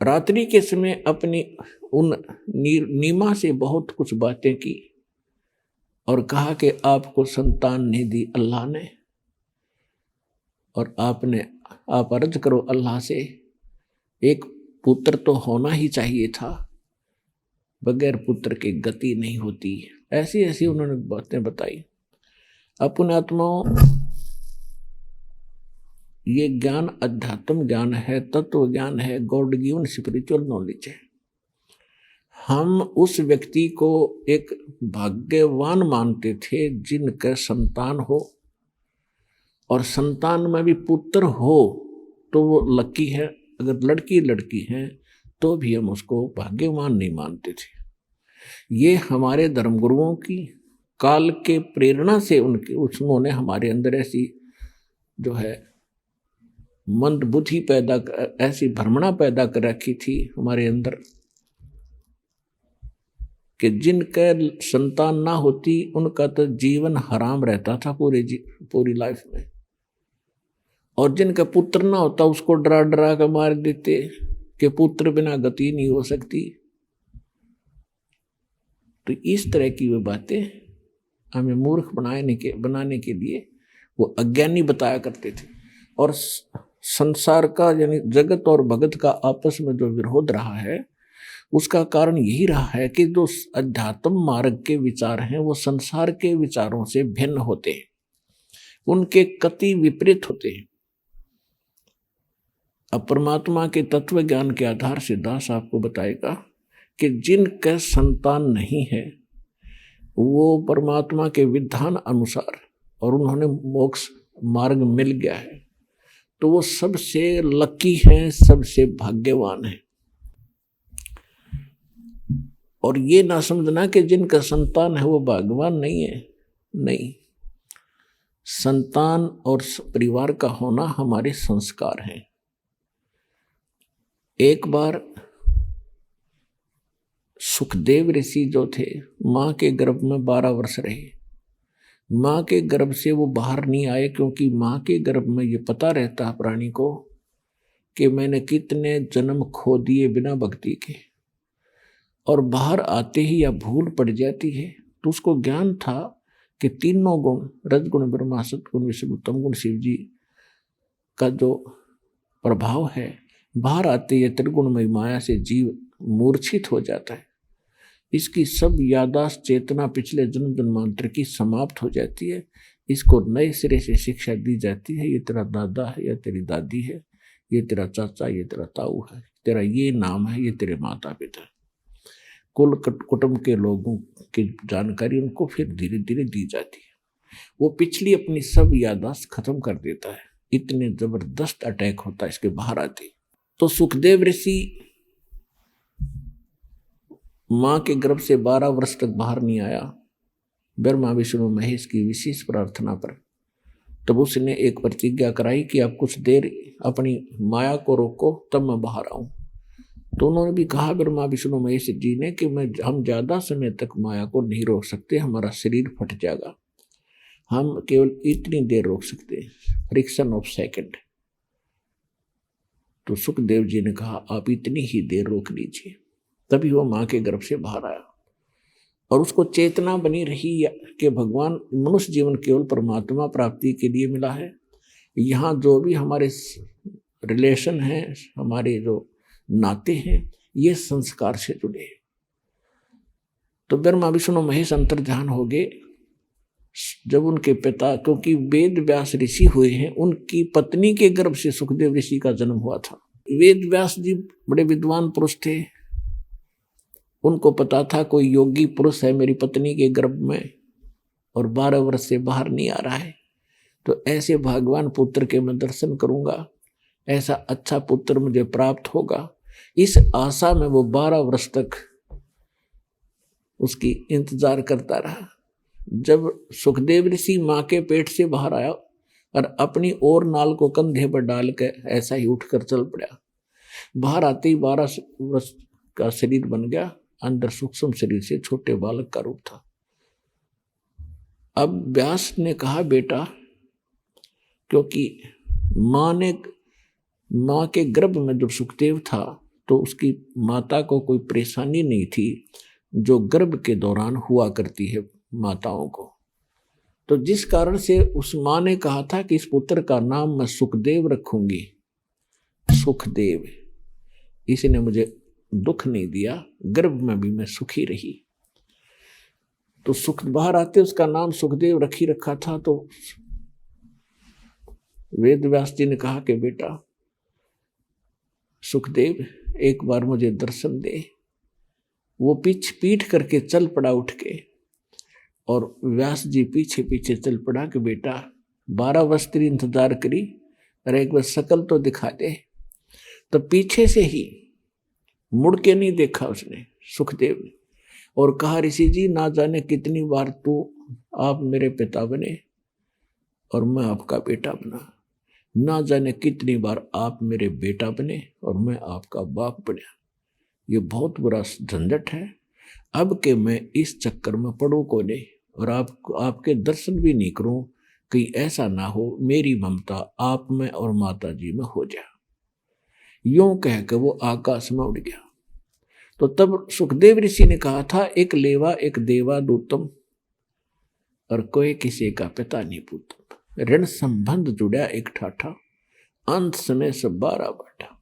रात्रि के समय अपनी उन नीमा से बहुत कुछ बातें की और कहा कि आपको संतान नहीं दी अल्लाह ने, और आप अर्ज करो अल्लाह से, एक पुत्र तो होना ही चाहिए था, बगैर पुत्र की गति नहीं होती। ऐसी ऐसी उन्होंने बातें बताई। अपने आत्माओं, ये ज्ञान अध्यात्म ज्ञान है, तत्व ज्ञान है, गॉड गिवन स्पिरिचुअल नॉलेज है। हम उस व्यक्ति को एक भाग्यवान मानते थे जिनका संतान हो, और संतान में भी पुत्र हो तो वो लकी है, अगर लड़की है तो भी हम उसको भाग्यवान नहीं मानते थे। ये हमारे धर्मगुरुओं की काल के प्रेरणा से उन्होंने हमारे अंदर ऐसी जो है मंद बुद्धि ऐसी भ्रमणा पैदा कर रखी थी हमारे अंदर कि जिनका संतान ना होती उनका तो जीवन हराम रहता था पूरी लाइफ में, और जिनका पुत्र ना होता उसको डरा डरा कर मार देते कि पुत्र बिना गति नहीं हो सकती। तो इस तरह की वे बातें हमें मूर्ख बनाने के लिए वो अज्ञानी बताया करते थे। और संसार का यानी जगत और भगत का आपस में जो विरोध रहा है उसका कारण यही रहा है कि जो अध्यात्म मार्ग के विचार हैं वो संसार के विचारों से भिन्न होते हैं, उनके कति विपरीत होते हैं। अब परमात्मा के तत्व ज्ञान के आधार से दास आपको बताएगा कि जिनका संतान नहीं है वो परमात्मा के विधान अनुसार और उन्होंने मोक्ष मार्ग मिल गया है तो वो सबसे लकी हैं, सबसे भाग्यवान हैं। और ये ना समझना कि जिनका संतान है वो भाग्यवान नहीं है, नहीं। संतान और परिवार का होना हमारे संस्कार हैं। एक बार सुखदेव ऋषि जो थे माँ के गर्भ में 12 वर्ष रहे। माँ के गर्भ से वो बाहर नहीं आए क्योंकि माँ के गर्भ में ये पता रहता प्राणी को कि मैंने कितने जन्म खो दिए बिना भक्ति के, और बाहर आते ही या भूल पड़ जाती है तो उसको ज्ञान था कि तीनों गुण रजगुण ब्रह्मा सतगुण विष्णु तम गुण शिव जी का जो प्रभाव है बाहर आते ही त्रिगुणमयी माया से जीव मूर्छित हो जाता है। इसकी सब यादाश्त चेतना पिछले जन्म जन्मांतर की समाप्त हो जाती है। इसको नए सिरे से शिक्षा दी जाती है, ये तेरा दादा है या तेरी दादी है, ये तेरा चाचा, ये तेरा ताऊ है, तेरा ये नाम है, ये तेरे माता पिता है। कुल कुटुंब के लोगों की जानकारी उनको फिर धीरे धीरे दी जाती है। वो पिछली अपनी सब यादाश्त खत्म कर देता है। इतने जबरदस्त अटैक होता है इसके बाहर आते। तो सुखदेव ऋषि माँ के गर्भ से 12 वर्ष तक बाहर नहीं आया। ब्रह्मा विष्णु महेश की विशेष प्रार्थना पर तब उसने एक प्रतिज्ञा कराई कि आप कुछ देर अपनी माया को रोको तब मैं बाहर आऊं। तो उन्होंने भी कहा ब्रह्मा विष्णु महेश जी ने कि हम ज्यादा समय तक माया को नहीं रोक सकते, हमारा शरीर फट जाएगा, हम केवल इतनी देर रोक सकते हैं, फ्रिक्शन ऑफ सेकंड। तो सुखदेव जी ने कहा आप इतनी ही देर रोक लीजिए। तभी वो माँ के गर्भ से बाहर आया और उसको चेतना बनी रही कि भगवान मनुष्य जीवन केवल परमात्मा प्राप्ति के लिए मिला है। यहाँ जो भी हमारे रिलेशन हैं, हमारे जो नाते हैं, ये संस्कार से जुड़े हैं। तो ब्रह्मा विष्णु महेश अंतर्ध्यान हो गए। जब उनके पिता, क्योंकि वेद व्यास ऋषि हुए हैं, उनकी पत्नी के गर्भ से सुखदेव ऋषि का जन्म हुआ था। वेद व्यास जी बड़े विद्वान पुरुष थे। उनको पता था कोई योगी पुरुष है मेरी पत्नी के गर्भ में और 12 वर्ष से बाहर नहीं आ रहा है, तो ऐसे भगवान पुत्र के मैं दर्शन करूंगा, ऐसा अच्छा पुत्र मुझे प्राप्त होगा। इस आशा में वो 12 वर्ष तक उसकी इंतजार करता रहा। जब सुखदेव ऋषि माँ के पेट से बाहर आया और अपनी और नाल को कंधे पर डाल कर ऐसा ही उठकर चल पड़ा, बाहर आते ही 12 वर्ष का शरीर बन गया। अंदर सूक्ष्म शरीर से छोटे बालक का रूप था। अब व्यास ने कहा बेटा, क्योंकि माँ के गर्भ में जब सुखदेव था तो उसकी माता को कोई परेशानी नहीं थी जो गर्भ के दौरान हुआ करती है माताओं को। तो जिस कारण से उस माँ ने कहा था कि इस पुत्र का नाम मैं सुखदेव रखूंगी। सुखदेव, इसने मुझे दुख नहीं दिया, गर्भ में भी मैं सुखी रही। तो सुख बाहर आते उसका नाम सुखदेव रखा था। तो वेद व्यास जी ने कहा कि बेटा सुखदेव एक बार मुझे दर्शन दे। वो पीठ करके चल पड़ा उठ के, और व्यास जी पीछे पीछे चल पड़ा कि बेटा 12 वर्ष तेरी इंतजार करी, अरे एक बार शकल तो दिखा दे। तो पीछे से ही मुड़ के नहीं देखा उसने सुखदेव ने, और कहा ऋषि जी ना जाने कितनी बार तो आप मेरे पिता बने और मैं आपका बेटा बना, ना जाने कितनी बार आप मेरे बेटा बने और मैं आपका बाप बना। ये बहुत बुरा झंझट है अब के मैं इस चक्कर में पड़ूं को नहीं, और आपके दर्शन भी नहीं करूं, कहीं ऐसा ना हो मेरी ममता आप में और माता जी में हो जाए। यूं कह के वो आकाश में उड़ गया। तो तब सुखदेव ऋषि ने कहा था एक लेवा एक देवा दूतम, और कोई किसी का पिता नहीं पूतम। ऋण संबंध जुड़ा एक ठाठा, अंत समय सब 12 बाटा।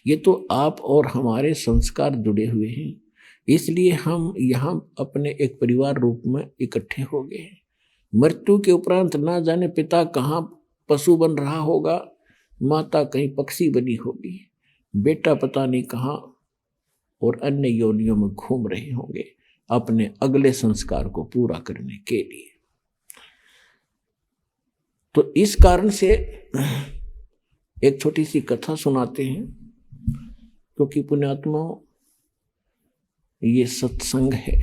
ये तो आप और हमारे संस्कार जुड़े हुए हैं, इसलिए हम यहाँ अपने एक परिवार रूप में इकट्ठे हो गए हैं। मृत्यु के उपरांत ना जाने पिता कहाँ पशु बन रहा होगा, माता कहीं पक्षी बनी होगी, बेटा पता नहीं कहाँ और अन्य योनियों में घूम रहे होंगे अपने अगले संस्कार को पूरा करने के लिए। तो इस कारण से एक छोटी सी कथा सुनाते हैं, क्योंकि पुण्यात्मा ये सत्संग है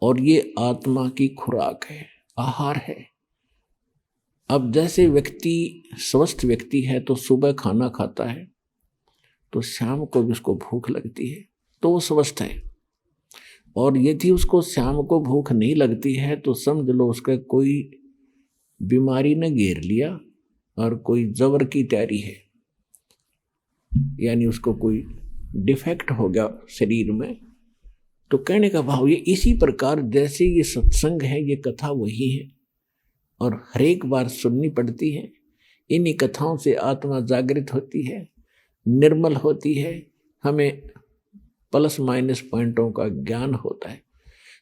और ये आत्मा की खुराक है, आहार है। अब जैसे व्यक्ति स्वस्थ व्यक्ति है तो सुबह खाना खाता है तो शाम को भी उसको भूख लगती है तो वो स्वस्थ है, और यदि उसको शाम को भूख नहीं लगती है तो समझ लो उसका कोई बीमारी ने घेर लिया और कोई जबर की तैयारी है, यानी उसको कोई डिफेक्ट हो गया शरीर में। तो कहने का भाव ये इसी प्रकार जैसे ये सत्संग है, ये कथा वही है और हर एक बार सुननी पड़ती है। इन्हीं कथाओं से आत्मा जागृत होती है, निर्मल होती है, हमें प्लस माइनस पॉइंटों का ज्ञान होता है।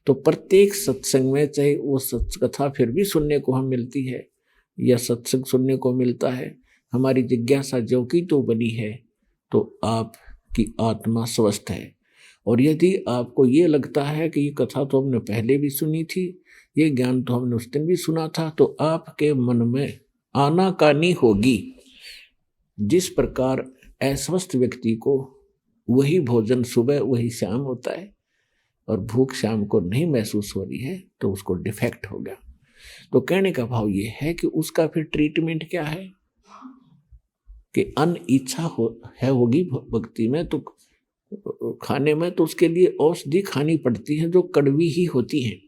तो प्रत्येक सत्संग में चाहे वो कथा फिर भी सुनने को हम मिलती है या सत्संग सुनने को मिलता है, हमारी जिज्ञासा जो की तो बनी है तो आपकी आत्मा स्वस्थ है। और यदि आपको ये लगता है कि ये कथा तो हमने पहले भी सुनी थी, ये ज्ञान तो हमने उस दिन भी सुना था, तो आपके मन में आनाकानी होगी। जिस प्रकार अस्वस्थ व्यक्ति को वही भोजन सुबह वही शाम होता है और भूख शाम को नहीं महसूस हो रही है तो उसको डिफेक्ट हो गया। तो कहने का भाव ये है कि उसका फिर ट्रीटमेंट क्या है कि अनिच्छा होगी भक्ति में तो खाने में, तो उसके लिए औषधि खानी पड़ती है जो कड़वी ही होती है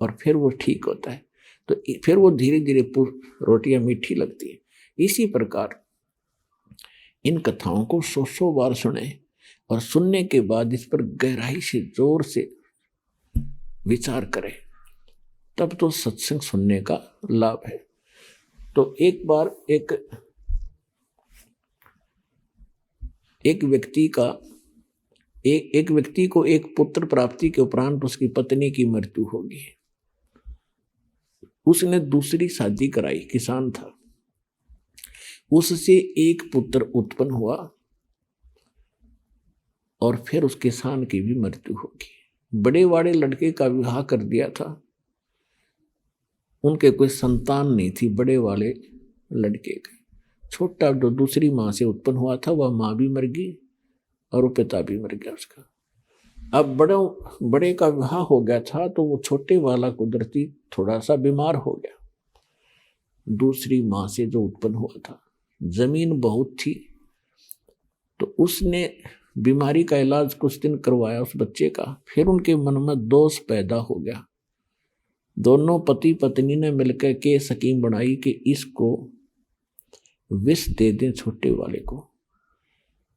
और फिर वो ठीक होता है। तो फिर वो धीरे धीरे रोटियां मीठी लगती है। इसी प्रकार इन कथाओं को 100 बार सुने और सुनने के बाद इस पर गहराई से जोर से विचार करें, तब तो सत्संग सुनने का लाभ है। तो एक बार एक व्यक्ति को एक पुत्र प्राप्ति के उपरांत उसकी पत्नी की मृत्यु होगी। उसने दूसरी शादी कराई, किसान था, उससे एक पुत्र उत्पन्न हुआ और फिर उस किसान की भी मृत्यु होगी। बड़े वाले लड़के का विवाह कर दिया था, उनके कोई संतान नहीं थी बड़े वाले लड़के के। छोटा जो दूसरी माँ से उत्पन्न हुआ था वह माँ भी मर गई और वो पिता भी मर गया उसका। अब बड़े का विवाह हो गया था तो वो छोटे वाला कुदरती थोड़ा सा बीमार हो गया। दूसरी माँ से जो उत्पन्न हुआ था, जमीन बहुत थी तो उसने बीमारी का इलाज कुछ दिन करवाया उस बच्चे का। फिर उनके मन में दोष पैदा हो गया। दोनों पति पत्नी ने मिलकर के स्कीम बनाई कि इसको विष दे दें छोटे वाले को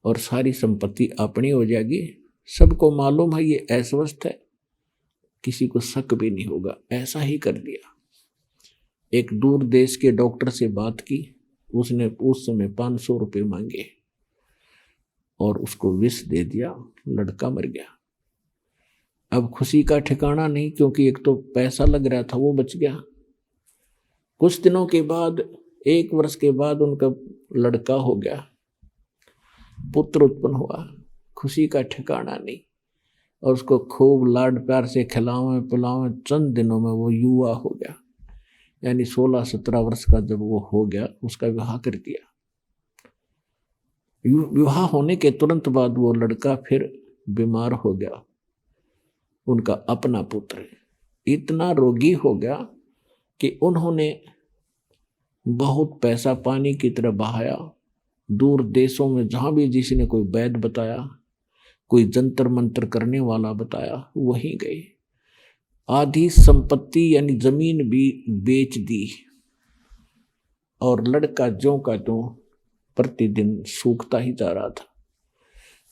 और सारी संपत्ति अपनी हो जाएगी। सबको मालूम है ये अस्वस्थ है, किसी को शक भी नहीं होगा। ऐसा ही कर दिया। एक दूर देश के डॉक्टर से बात की, उसने उस समय 500 रुपये मांगे और उसको विष दे दिया, लड़का मर गया। अब खुशी का ठिकाना नहीं, क्योंकि एक तो पैसा लग रहा था वो बच गया। कुछ दिनों के बाद, 1 वर्ष के बाद उनका लड़का हो गया, पुत्र उत्पन्न हुआ। खुशी का ठिकाना नहीं, और उसको खूब लाड प्यार से खिलावे पिलावे, चंद दिनों में वो युवा हो गया। यानी 16-17 वर्ष का जब वो हो गया, उसका विवाह कर दिया। विवाह होने के तुरंत बाद वो लड़का फिर बीमार हो गया। उनका अपना पुत्र इतना रोगी हो गया कि उन्होंने बहुत पैसा पानी की तरह बहाया। दूर देशों में जहां भी जिसी ने कोई वैद्य बताया, कोई जंतर मंत्र करने वाला बताया, वहीं गए। आधी संपत्ति यानी जमीन भी बेच दी, और लड़का ज्यों का त्यों प्रतिदिन सूखता ही जा रहा था।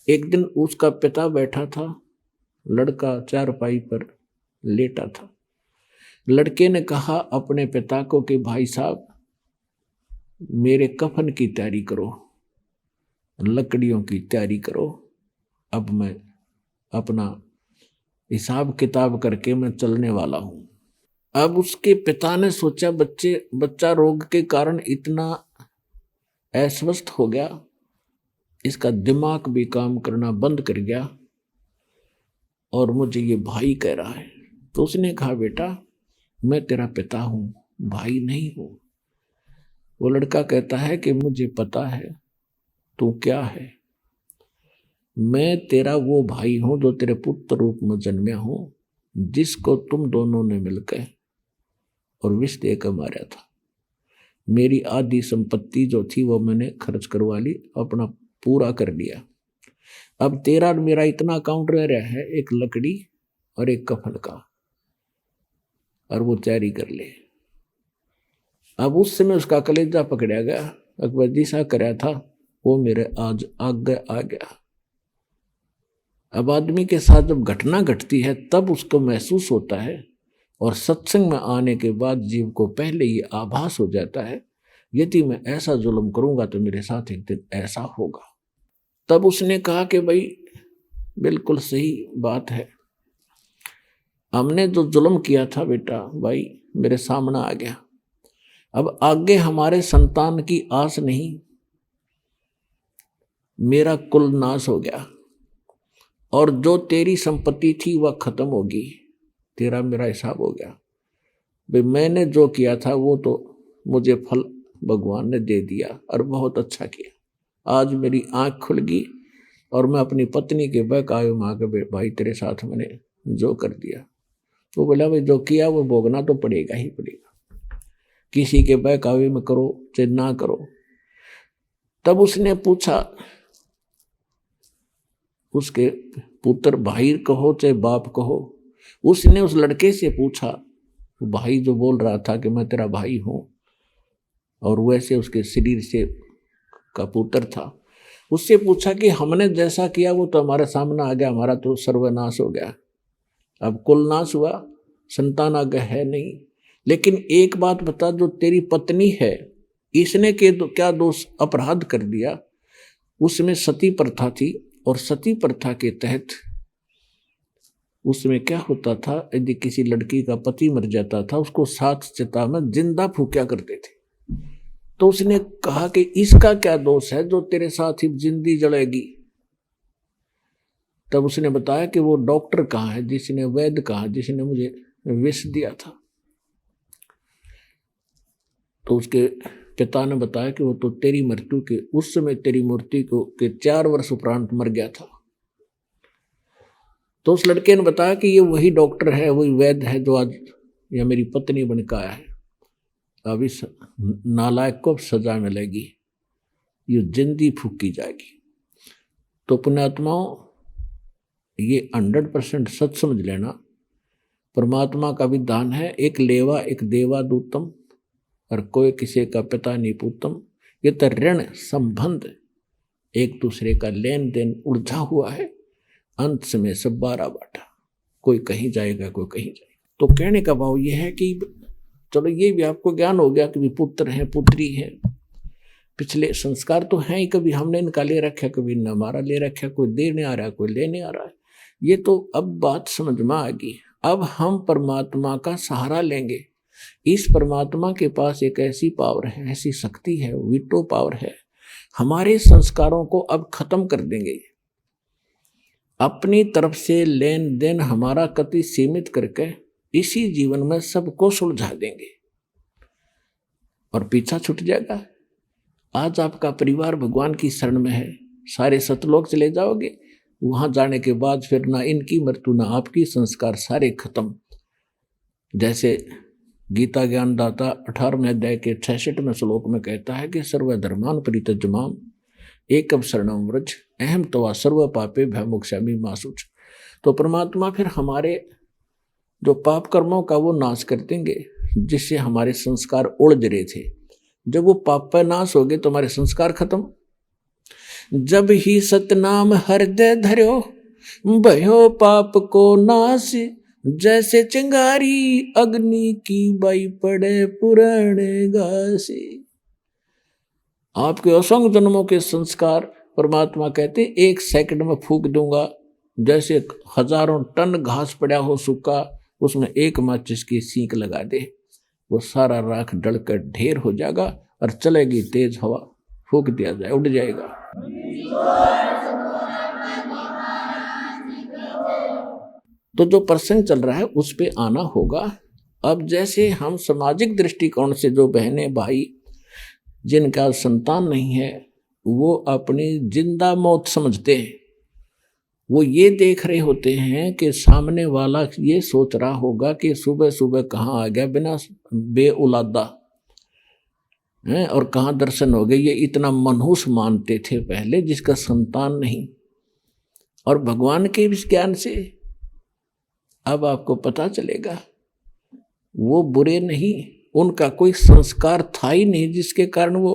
एक दिन उसका पिता बैठा था, लड़का चारपाई पर लेटा था। लड़के ने कहा अपने पिता को कि भाई साहब, मेरे कफन की तैयारी करो, लकड़ियों की तैयारी करो, अब मैं अपना हिसाब किताब करके मैं चलने वाला हूं। अब उसके पिता ने सोचा बच्चा रोग के कारण इतना अस्वस्थ हो गया, इसका दिमाग भी काम करना बंद कर गया, और मुझे ये भाई कह रहा है। तो उसने कहा बेटा, मैं तेरा पिता हूं, भाई नहीं हूं। वो लड़का कहता है कि मुझे पता है तू क्या है, मैं तेरा वो भाई हूं जो तेरे पुत्र रूप में जन्में हूं, जिसको तुम दोनों ने मिलकर और विष देकर मारा था। मेरी आधी संपत्ति जो थी वो मैंने खर्च करवा ली, अपना पूरा कर लिया। अब तेरा और मेरा इतना अकाउंट रह रहा है, एक लकड़ी और एक कफन का, और वो तैयारी कर ले। अब उस समय उसका कलेजा पकड़ा गया। अकबर जी सा कराया था वो मेरे आज आगे आ गया। अब आदमी के साथ जब घटना घटती है तब उसको महसूस होता है, और सत्संग में आने के बाद जीव को पहले ये आभास हो जाता है, यदि मैं ऐसा जुल्म करूंगा तो मेरे साथ एक दिन ऐसा होगा। तब उसने कहा कि भाई बिल्कुल सही बात है, हमने जो जुल्म किया था बेटा भाई मेरे सामने आ गया। अब आगे हमारे संतान की आस नहीं, मेरा कुल नाश हो गया, और जो तेरी संपत्ति थी वह खत्म होगी, तेरा मेरा हिसाब हो गया। भाई मैंने जो किया था वो तो मुझे फल भगवान ने दे दिया, और बहुत अच्छा किया। आज मेरी आंख खुल गई, और मैं अपनी पत्नी के बहकावे में आके भाई तेरे साथ मैंने जो कर दिया। वो बोला भाई जो किया वो भोगना तो पड़ेगा ही पड़ेगा, किसी के बहकावे में करो चाहे ना करो। तब उसने पूछा, उसके पुत्र भाई कहो चाहे बाप कहो, उसने उस लड़के से पूछा, भाई जो बोल रहा था कि मैं तेरा भाई हूं, और वैसे उसके शरीर से का पुत्र था, उससे पूछा कि हमने जैसा किया वो तो हमारे सामने आ गया, हमारा तो सर्वनाश हो गया। अब कुल नाश हुआ, संतान आगे है नहीं, लेकिन एक बात बता, जो तेरी पत्नी है इसने क्या दोष अपराध कर दिया? उसमें सती प्रथा थी, और सती प्रथा के तहत उसमें क्या होता था, यदि किसी लड़की का पति मर जाता था उसको सात चिता में जिंदा फूंका करते थे। तो उसने कहा कि इसका क्या दोष है जो तेरे साथ ही जिंदी जलेगी? तब उसने बताया कि वो डॉक्टर कहाँ है, जिसने वैद्य कहाँ, जिसने मुझे विष दिया था। तो उसके पिता ने बताया कि वो तो तेरी मृत्यु के उस समय तेरी मूर्ति को के 4 वर्ष उपरांत मर गया था। तो उस लड़के ने बताया कि ये वही डॉक्टर है, वही वैद्य है जो आज यह मेरी पत्नी बनकर आया है। अब इस नालायक को सजा मिलेगी, ये जिंदी फूकी जाएगी। तो पुण्यात्माओं, ये 100% सच समझ लेना, परमात्मा का विधान है, एक लेवा एक देवा दूतम, और कोई किसी का पिता नहीं पूतम। ये तो ऋण संबंध एक दूसरे का लेन देन उलझा हुआ है, अंत में सब 12 बाटा, कोई कहीं जाएगा कोई कहीं जाएगा। तो कहने का भाव ये है कि चलो ये भी आपको ज्ञान हो गया कि पुत्र हैं पुत्री हैं, पिछले संस्कार तो हैं ही, कभी हमने इनका ले रखा कभी न हमारा ले रखा, कोई देने आ रहा है कोई लेने आ रहा है, ये तो अब बात समझ में आ गई। अब हम परमात्मा का सहारा लेंगे। इस परमात्मा के पास एक ऐसी पावर है, ऐसी शक्ति है, वीटो पावर है। हमारे संस्कारों को अब खत्म कर देंगे। अपनी तरफ से लेन देन हमारा कति सीमित करके इसी जीवन में सबको सुलझा देंगे और पीछा छूट जाएगा। आज आपका परिवार भगवान की शरण में है, सारे सतलोक चले जाओगे। वहां जाने के बाद फिर ना इनकी मृत्यु ना आपकी, संस्कार सारे खत्म। जैसे गीता ज्ञानदाता 18वें अध्याय के 66वें श्लोक में कहता है कि सर्वधर्मान परित्यज्यमाम एकम शरणम व्रज अहम तवा सर्व पापे भयमुक्षामि मा शुच। तो परमात्मा फिर हमारे जो पाप कर्मों का वो नाश कर देंगे, जिससे हमारे संस्कार उलझ रहे थे। जब वो पाप पर नाश हो गए तो हमारे संस्कार खत्म। जब ही सतनाम हृदय धर्यो भयो पाप को नाश, जैसे चिंगारी अग्नि की बाई पड़े पुराने घासे। आपके असंख्य जन्मों के संस्कार परमात्मा कहते 1 सेकंड में फूक दूंगा। जैसे हजारों टन घास पड़ा हो सूखा, उसमें एक माचिस की सींक लगा दे, वो सारा राख डलकर ढेर हो जाएगा और चलेगी तेज हवा, फूक दिया जाए उड़ जाएगा। तो जो प्रसंग चल रहा है उस पे आना होगा। अब जैसे हम सामाजिक दृष्टिकोण से जो बहनें भाई जिनका संतान नहीं है, वो अपनी जिंदा मौत समझते हैं। वो ये देख रहे होते हैं कि सामने वाला ये सोच रहा होगा कि सुबह सुबह कहाँ आ गया बिना बेऔलादा है और कहाँ दर्शन हो गए। ये इतना मनहूस मानते थे पहले, जिसका संतान नहीं। और भगवान के ज्ञान से अब आपको पता चलेगा वो बुरे नहीं, उनका कोई संस्कार था ही नहीं जिसके कारण वो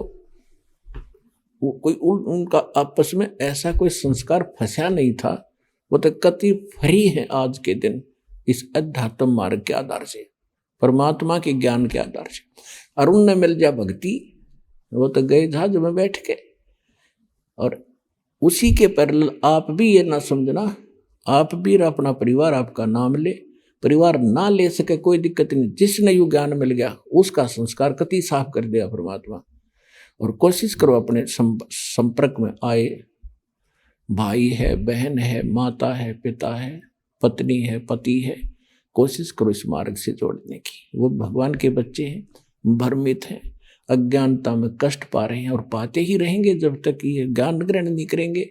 कोई उनका आपस में ऐसा कोई संस्कार फंसा नहीं था। वो तो कति फ्री है आज के दिन इस अध्यात्म मार्ग के आधार से, परमात्मा के ज्ञान के आधार से। अरुण ने मिल जा भक्ति, वो तो गए जहाज में बैठ के। और उसी के पैरेलल आप भी ये ना समझना, आप भी अपना परिवार आपका नाम ले, परिवार ना ले सके कोई दिक्कत नहीं। जिसने यू ज्ञान मिल गया उसका संस्कार कति साफ कर दिया परमात्मा। और कोशिश करो अपने संपर्क में आए, भाई है, बहन है, माता है, पिता है, पत्नी है, पति है, कोशिश करो इस मार्ग से जोड़ने की। वो भगवान के बच्चे हैं, भ्रमित हैं, अज्ञानता में कष्ट पा रहे हैं और पाते ही रहेंगे जब तक ये ज्ञान ग्रहण नहीं करेंगे।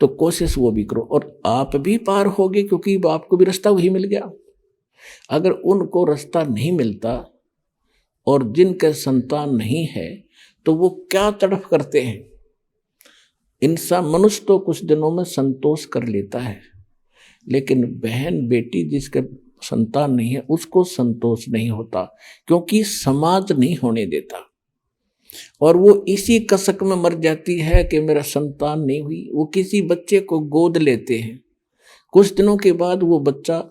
तो कोशिश वो भी करो और आप भी पार होगे, क्योंकि आपको भी रास्ता वही मिल गया। अगर उनको रास्ता नहीं मिलता और जिनके संतान नहीं है तो वो क्या तड़फ करते हैं। इंसान मनुष्य तो कुछ दिनों में संतोष कर लेता है, लेकिन बहन बेटी जिसके संतान नहीं है उसको संतोष नहीं होता, क्योंकि समाज नहीं होने देता। और वो इसी कसक में मर जाती है कि मेरा संतान नहीं हुई। वो किसी बच्चे को गोद लेते हैं, कुछ दिनों के बाद वो बच्चा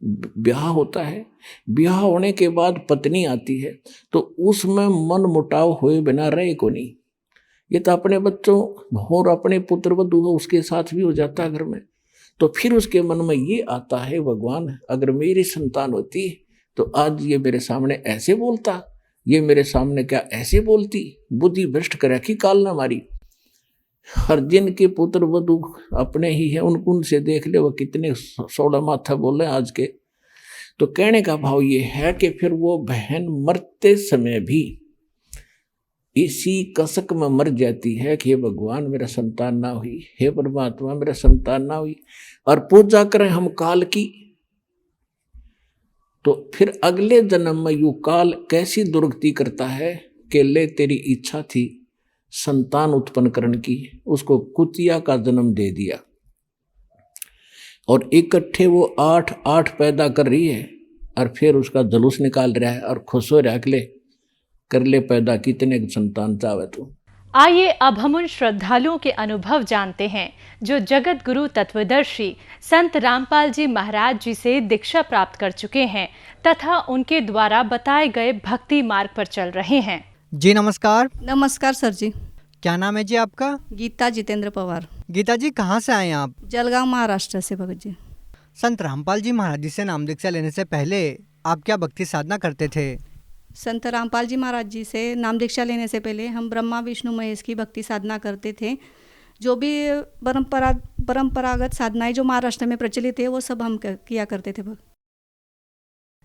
ब्याह होता है, ब्याह होने के बाद पत्नी आती है, तो उसमें मन मुटाव हुए बिना रहे को नहीं। ये तो अपने बच्चों और अपने पुत्र वधू उसके साथ भी हो जाता है घर में। तो फिर उसके मन में ये आता है, भगवान अगर मेरी संतान होती तो आज ये मेरे सामने ऐसे बोलता, ये मेरे सामने क्या ऐसे बोलती। बुद्धि भ्रष्ट कर रखी काल ना मारी। हर जिनके पुत्र वधू अपने ही है उनसे देख ले वो कितने सोड़ा माथा बोले आज के। तो कहने का भाव ये है कि फिर वो बहन मरते समय भी इसी कसक में मर जाती है कि हे भगवान मेरा संतान ना हुई, हे परमात्मा मेरा संतान ना हुई। और पूजा करें हम काल की, तो फिर अगले जन्म में यू काल कैसी दुर्गति करता है कि ले तेरी इच्छा थी संतान उत्पन्न करने की, उसको कुतिया का जन्म दे दिया। और इकट्ठे वो 8 पैदा कर रही है और फिर उसका जलूस निकाल रहा है और खुश हो रहा है कर ले पैदा कितने संतान चाहे तू। आइए अब हम उन श्रद्धालुओं के अनुभव जानते हैं जो जगत गुरु तत्वदर्शी संत रामपाल जी महाराज जी से दीक्षा प्राप्त कर चुके हैं तथा उनके द्वारा बताए गए भक्ति मार्ग पर चल रहे हैं। जी नमस्कार। नमस्कार सर जी। क्या नाम है जी आपका? गीता जितेंद्र पवार। गीता जी, कहाँ से आए हैं आप? जलगांव महाराष्ट्र से भगत जी। संत रामपाल जी महाराज जी से नाम दीक्षा लेने से पहले आप क्या भक्ति साधना करते थे? संत रामपाल जी महाराज जी से नाम दीक्षा लेने से पहले हम ब्रह्मा विष्णु महेश की भक्ति साधना करते थे। जो भी परंपरागत साधनाएं जो महाराष्ट्र में प्रचलित है वो सब हम किया करते थे।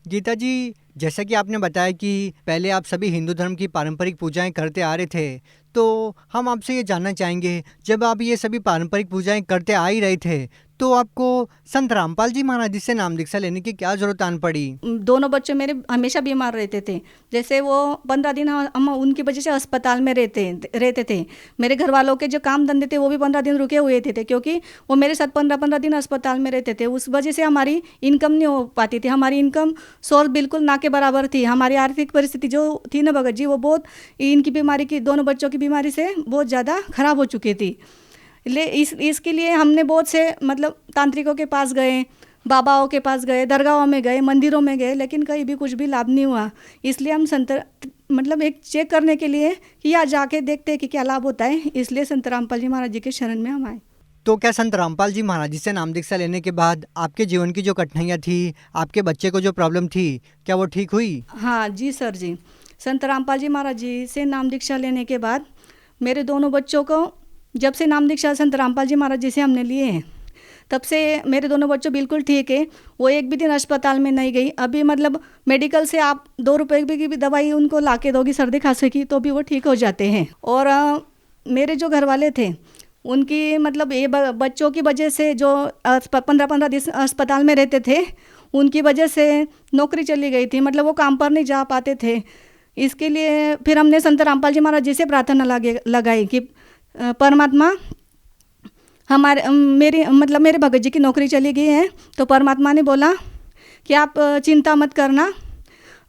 गीता जी, जैसा कि आपने बताया कि पहले आप सभी हिंदू धर्म की पारंपरिक पूजाएं करते आ रहे थे, तो हम आपसे ये जानना चाहेंगे, जब आप ये सभी पारंपरिक पूजाएं करते आ ही रहे थे तो आपको संत रामपाल जी महाराज जी से नाम दीक्षा लेने की क्या जरूरत आन पड़ी? दोनों बच्चे मेरे हमेशा बीमार रहते थे। जैसे वो 15 दिन हम उनकी वजह से अस्पताल में रहते थे। मेरे घर वालों के जो काम धंधे थे वो भी 15 दिन रुके हुए थे क्योंकि वो मेरे साथ 15 दिन अस्पताल में रहते थे। उस वजह से हमारी इनकम नहीं हो पाती थी। हमारी इनकम सोर्स बिल्कुल ना के बराबर थी। हमारी आर्थिक परिस्थिति जो थी ना भगत जी, वो बहुत इनकी बीमारी की, दोनों बच्चों की बीमारी से बहुत ज़्यादा खराब हो चुकी थी। इसके लिए हमने बहुत से मतलब तांत्रिकों के पास गए, बाबाओं के पास गए, दरगाहों में गए, मंदिरों में गए, लेकिन कहीं भी कुछ भी लाभ नहीं हुआ। इसलिए हम मतलब एक चेक करने के लिए कि यहाँ जाके देखते हैं कि क्या लाभ होता है, इसलिए संत रामपाल जी महाराज जी के शरण में हम आए। तो क्या संत रामपाल जी महाराज जी से नाम दीक्षा लेने के बाद आपके जीवन की जो कठिनाइयाँ थी, आपके बच्चे को जो प्रॉब्लम थी, क्या वो ठीक हुई? हाँ जी सर जी। संत रामपाल जी महाराज जी से नाम दीक्षा लेने के बाद मेरे दोनों बच्चों को, जब से नाम दीक्षा संत रामपाल जी महाराज जी से हमने लिए हैं, तब से मेरे दोनों बच्चों बिल्कुल ठीक है। वो एक भी दिन अस्पताल में नहीं गई। अभी मतलब मेडिकल से आप 2 रुपए की भी दवाई उनको ला के दोगी सर्दी खांसी की तो भी वो ठीक हो जाते हैं। और मेरे जो घर वाले थे उनकी मतलब ये बच्चों की वजह से जो 15 दिन अस्पताल में रहते थे, उनकी वजह से नौकरी चली गई थी। मतलब वो काम पर नहीं जा पाते थे। इसके लिए फिर हमने संत रामपाल जी महाराज जी से प्रार्थना लगाई कि परमात्मा, मेरे भगत जी की नौकरी चली गई है, तो परमात्मा ने बोला कि आप चिंता मत करना,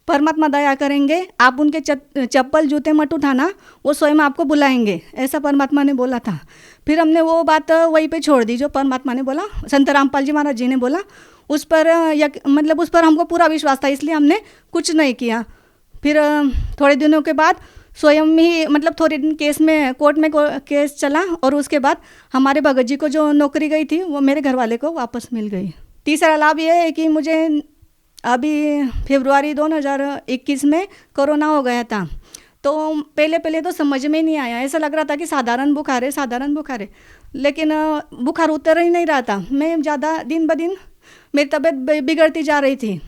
परमात्मा दया करेंगे, आप उनके चप्पल जूते मत उठाना, वो स्वयं आपको बुलाएंगे, ऐसा परमात्मा ने बोला था। फिर हमने वो बात वहीं पे छोड़ दी जो परमात्मा ने बोला, संत रामपाल जी महाराज जी ने बोला, उस पर हमको पूरा विश्वास था, इसलिए हमने कुछ नहीं किया। फिर थोड़े दिनों के बाद स्वयं ही मतलब थोड़े दिन कोर्ट में केस चला और उसके बाद हमारे भगत जी को जो नौकरी गई थी वो मेरे घर वाले को वापस मिल गई। तीसरा लाभ ये है कि मुझे अभी फरवरी 2021 में कोरोना हो गया था। तो पहले तो समझ में नहीं आया, ऐसा लग रहा था कि साधारण बुखार है, लेकिन बुखार उतर ही नहीं रहा था। मैं ज़्यादा दिन ब दिन मेरी तबीयत बिगड़ती जा रही थी।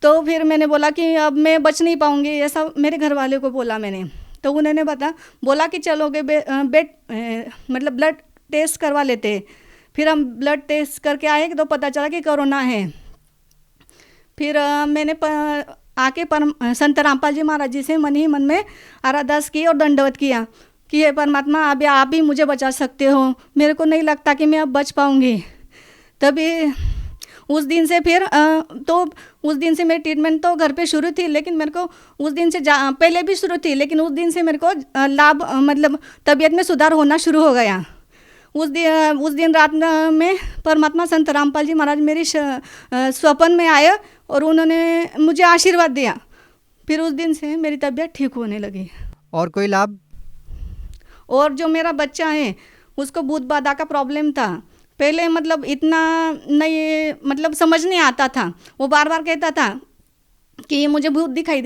तो फिर मैंने बोला कि अब मैं बच नहीं पाऊँगी, ऐसा मेरे घर वाले को बोला मैंने। तो उन्होंने बोला कि चलोगे मतलब ब्लड टेस्ट करवा लेते। फिर हम ब्लड टेस्ट करके आए तो पता चला कि कोरोना है। फिर मैंने आके संत रामपाल जी महाराज जी से मन ही मन में आराधना की और दंडवत किया कि हे परमात्मा, अब आप ही मुझे बचा सकते हो, मेरे को नहीं लगता कि मैं अब बच पाऊँगी। तभी उस दिन से मेरी ट्रीटमेंट तो घर पे शुरू थी, लेकिन मेरे को उस दिन से पहले भी शुरू थी, लेकिन उस दिन से मेरे को लाभ मतलब तबीयत में सुधार होना शुरू हो गया। उस दिन रात में परमात्मा संत रामपाल जी महाराज मेरी स्वप्न में आए और उन्होंने मुझे आशीर्वाद दिया। फिर उस दिन से मेरी तबीयत ठीक होने लगी। और कोई लाभ? और जो मेरा बच्चा है उसको भूत बाधा का प्रॉब्लम था। पहले मतलब इतना नहीं, मतलब समझ नहीं आता था। वो बार बार कहता था कि मुझे भूत दिखाई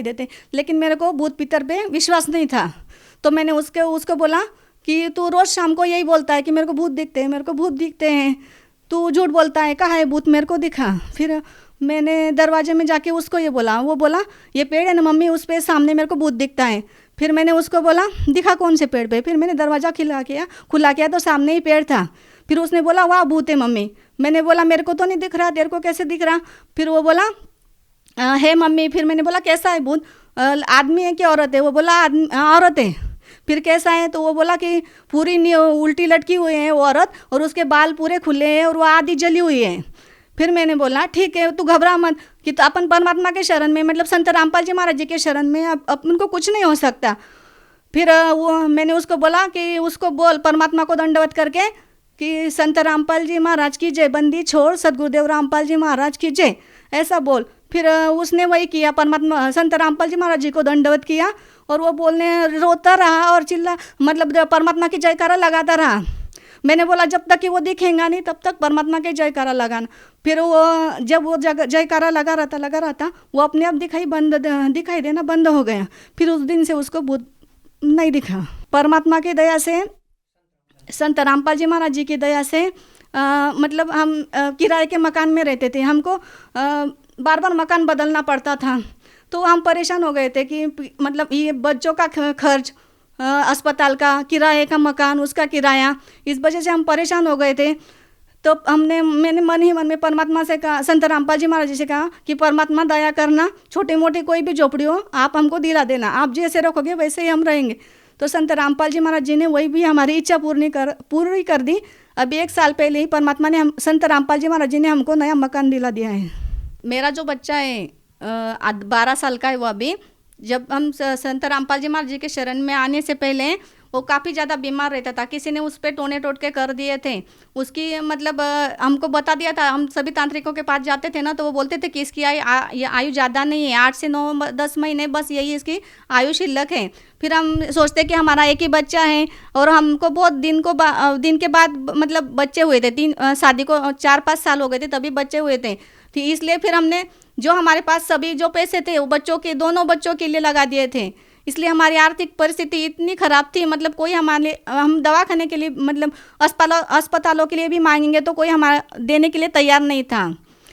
देते, लेकिन मेरे को भूत पितर पे विश्वास नहीं था। तो मैंने उसको बोला कि तू रोज़ शाम को यही बोलता है कि मेरे को भूत दिखते हैं, तू झूठ बोलता है, कहाँ है भूत, मेरे को दिखा। फिर मैंने दरवाजे में जाके उसको ये बोला, वो बोला ये पेड़ है ना मम्मी, उस पे सामने मेरे को भूत दिखता है। फिर मैंने उसको बोला दिखा कौन से पेड़ पे। फिर मैंने दरवाज़ा खुला किया तो सामने ही पेड़ था। फिर उसने बोला वाह भूत है मम्मी। मैंने बोला मेरे को तो नहीं दिख रहा, तेरे को कैसे दिख रहा? फिर वो बोला है मम्मी। फिर मैंने बोला कैसा है भूत, आदमी है कि औरत है? वो बोला औरत है। फिर कैसा है? तो वो बोला कि पूरी उल्टी लटकी हुई है वो औरत और उसके बाल पूरे खुले हैं और वो आधी जली हुई है। फिर मैंने बोला ठीक है, तू घबरा मत, कि तो अपन परमात्मा के शरण में, मतलब संत रामपाल जी महाराज जी के शरण में अपन को कुछ नहीं हो सकता। फिर मैंने उसको बोला कि उसको बोल परमात्मा को दंडवत करके कि संत रामपाल जी महाराज की जय, बंदी छोड़ सदगुरुदेव रामपाल जी महाराज की जय, ऐसा बोल। फिर उसने वही किया, परमात्मा संत रामपाल जी महाराज जी को दंडवत किया और वो बोलने रोता रहा और चिल्ला मतलब परमात्मा की जयकारा लगाता रहा। मैंने बोला जब तक कि वो दिखेगा नहीं तब तक परमात्मा के जयकारा लगाना। फिर वो जब वो जयकारा लगा रहा था वो अपने आप दिखाई देना बंद हो गया। फिर उस दिन से उसको भूत नहीं दिखा। परमात्मा की दया से, संत रामपाल जी महाराज जी की दया से मतलब हम किराए के मकान में रहते थे, हमको बार बार मकान बदलना पड़ता था, तो हम परेशान हो गए थे कि मतलब ये बच्चों का खर्च, अस्पताल का किराए का मकान, उसका किराया, इस वजह से हम परेशान हो गए थे। तो मैंने मन ही मन में परमात्मा से कहा, संत रामपाल जी महाराज जी से कहा कि परमात्मा दया करना, छोटी मोटी कोई भी झोपड़ी हो आप हमको दिला देना, आप जैसे रखोगे वैसे ही हम रहेंगे। तो संत रामपाल जी महाराज जी ने वही भी हमारी इच्छा पूरी कर दी। अभी 1 साल पहले ही परमात्मा ने संत रामपाल जी महाराज जी ने हमको नया मकान दिला दिया है। मेरा जो बच्चा है 12 साल का है, वो अभी जब हम संत रामपाल जी महाराज जी के शरण में आने से पहले वो काफ़ी ज़्यादा बीमार रहता था। किसी ने उस पर टोने टोटके कर दिए थे, उसकी मतलब हमको बता दिया था। हम सभी तांत्रिकों के पास जाते थे ना, तो वो बोलते थे कि इसकी आयु ज़्यादा नहीं है, 8 से 9-10 महीने बस यही इसकी आयु शिल्लक है। फिर हम सोचते कि हमारा एक ही बच्चा है और हमको बहुत दिन के बाद मतलब बच्चे हुए थे। शादी को 4-5 साल हो गए थे तभी बच्चे हुए थे। इसलिए फिर हमने जो हमारे पास सभी जो पैसे थे वो दोनों बच्चों के लिए लगा दिए थे। इसलिए हमारी आर्थिक परिस्थिति इतनी ख़राब थी, मतलब कोई हम दवाखाने के लिए मतलब अस्पतालों के लिए भी मांगेंगे तो कोई हमारा देने के लिए तैयार नहीं था।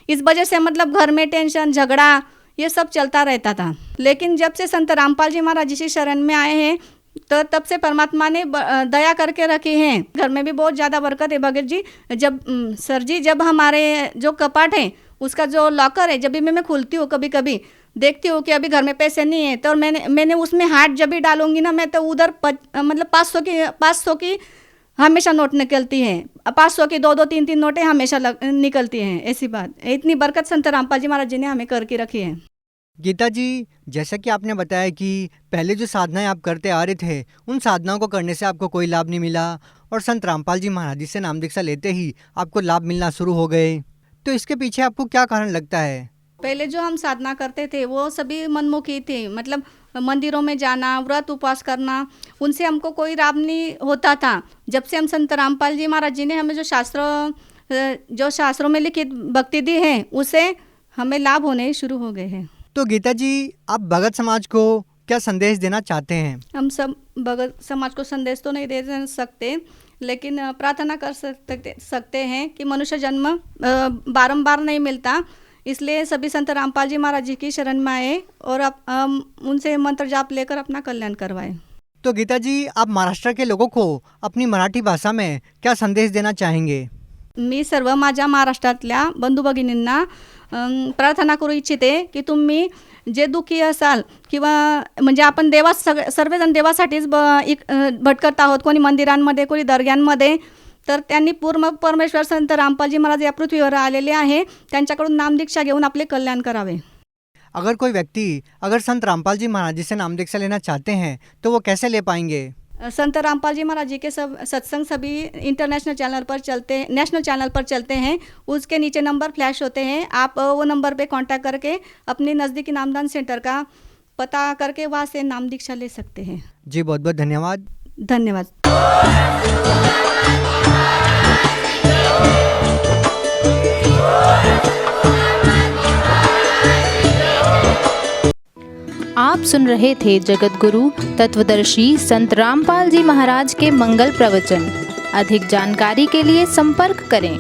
इस वजह से मतलब घर में टेंशन, झगड़ा ये सब चलता रहता था। लेकिन जब से संत रामपाल जी महाराज जी शरण में आए हैं तो तब से परमात्मा ने दया करके रखे हैं। घर में भी बहुत ज़्यादा बरकत है भगत जी। जब हमारे जो कपाट है उसका जो लॉकर है, जब भी मैं खोलती हूँ कभी कभी देखती हूँ कि अभी घर में पैसे नहीं है, तो मैंने उसमें हाथ जब भी डालूंगी ना, मैं तो उधर मतलब 500 की हमेशा नोट निकलती हैं, 500 की 2-2, 3-3 नोटें हमेशा निकलती हैं। ऐसी बात, इतनी बरकत संत रामपाल जी महाराज जी ने हमें करके रखी है। गीता जी, जैसा कि आपने बताया कि पहले जो साधनाएं आप करते आ रहे थे उन साधनाओं को करने से आपको कोई लाभ नहीं मिला और संत रामपाल जी महाराज जी से नाम दीक्षा लेते ही आपको लाभ मिलना शुरू हो गए, तो इसके पीछे आपको क्या कारण लगता है? पहले जो हम साधना करते थे वो सभी मनमुखी थे, मतलब मंदिरों में जाना, व्रत उपवास करना, उनसे हमको कोई लाभ नहीं होता था। जब से हम संत रामपाल जी महाराज जी ने हमें जो शास्त्रों में लिखित भक्ति दी है उससे हमें लाभ होने शुरू हो गए हैं। तो गीता जी, आप भगत समाज को क्या संदेश देना चाहते हैं? हम सब भगत समाज को संदेश तो नहीं दे सकते, लेकिन प्रार्थना कर सकते हैं कि मनुष्य जन्म बारंबार नहीं मिलता, इसलिए सभी संत रामपाल जी महाराज जी की शरण में आए और उनसे मंत्र जाप लेकर अपना कल्याण करवाएं। तो गीता जी, आप महाराष्ट्र के लोगों को अपनी मराठी भाषा में क्या संदेश देना चाहेंगे? मी सर्व माझ्या महाराष्ट्रातल्या बंधू भगिनींना प्रार्थना करू इच्छिते की तुम्ही जे दुःखी असाल किंवा म्हणजे आपण सर्वजण देवासाठीच भटकत आहोत, कोणी मंदिरांमध्ये, कोणी दर्ग्यांमध्ये, तर त्यांनी पूर्ण परमेश्वर संत रामपाल जी महाराज या पृथ्वीवर आलेले आहे, त्यांच्याकडून नामदीक्षा घेऊन आपले कल्याण करावे। अगर कोई व्यक्ति संत रामपाल जी महाराज जी से नाम दीक्षा लेना चाहते हैं तो वो कैसे ले पाएंगे? संत रामपाल जी महाराज जी के सब सत्संग सभी नेशनल चैनल पर चलते हैं। उसके नीचे नंबर फ्लैश होते हैं, आप वो नंबर पे कांटेक्ट करके अपने नज़दीकी नामदान सेंटर का पता करके वहाँ से नाम दीक्षा ले सकते हैं। जी, बहुत बहुत धन्यवाद। धन्यवाद। आप सुन रहे थे जगत गुरु तत्वदर्शी संत रामपाल जी महाराज के मंगल प्रवचन। अधिक जानकारी के लिए संपर्क करें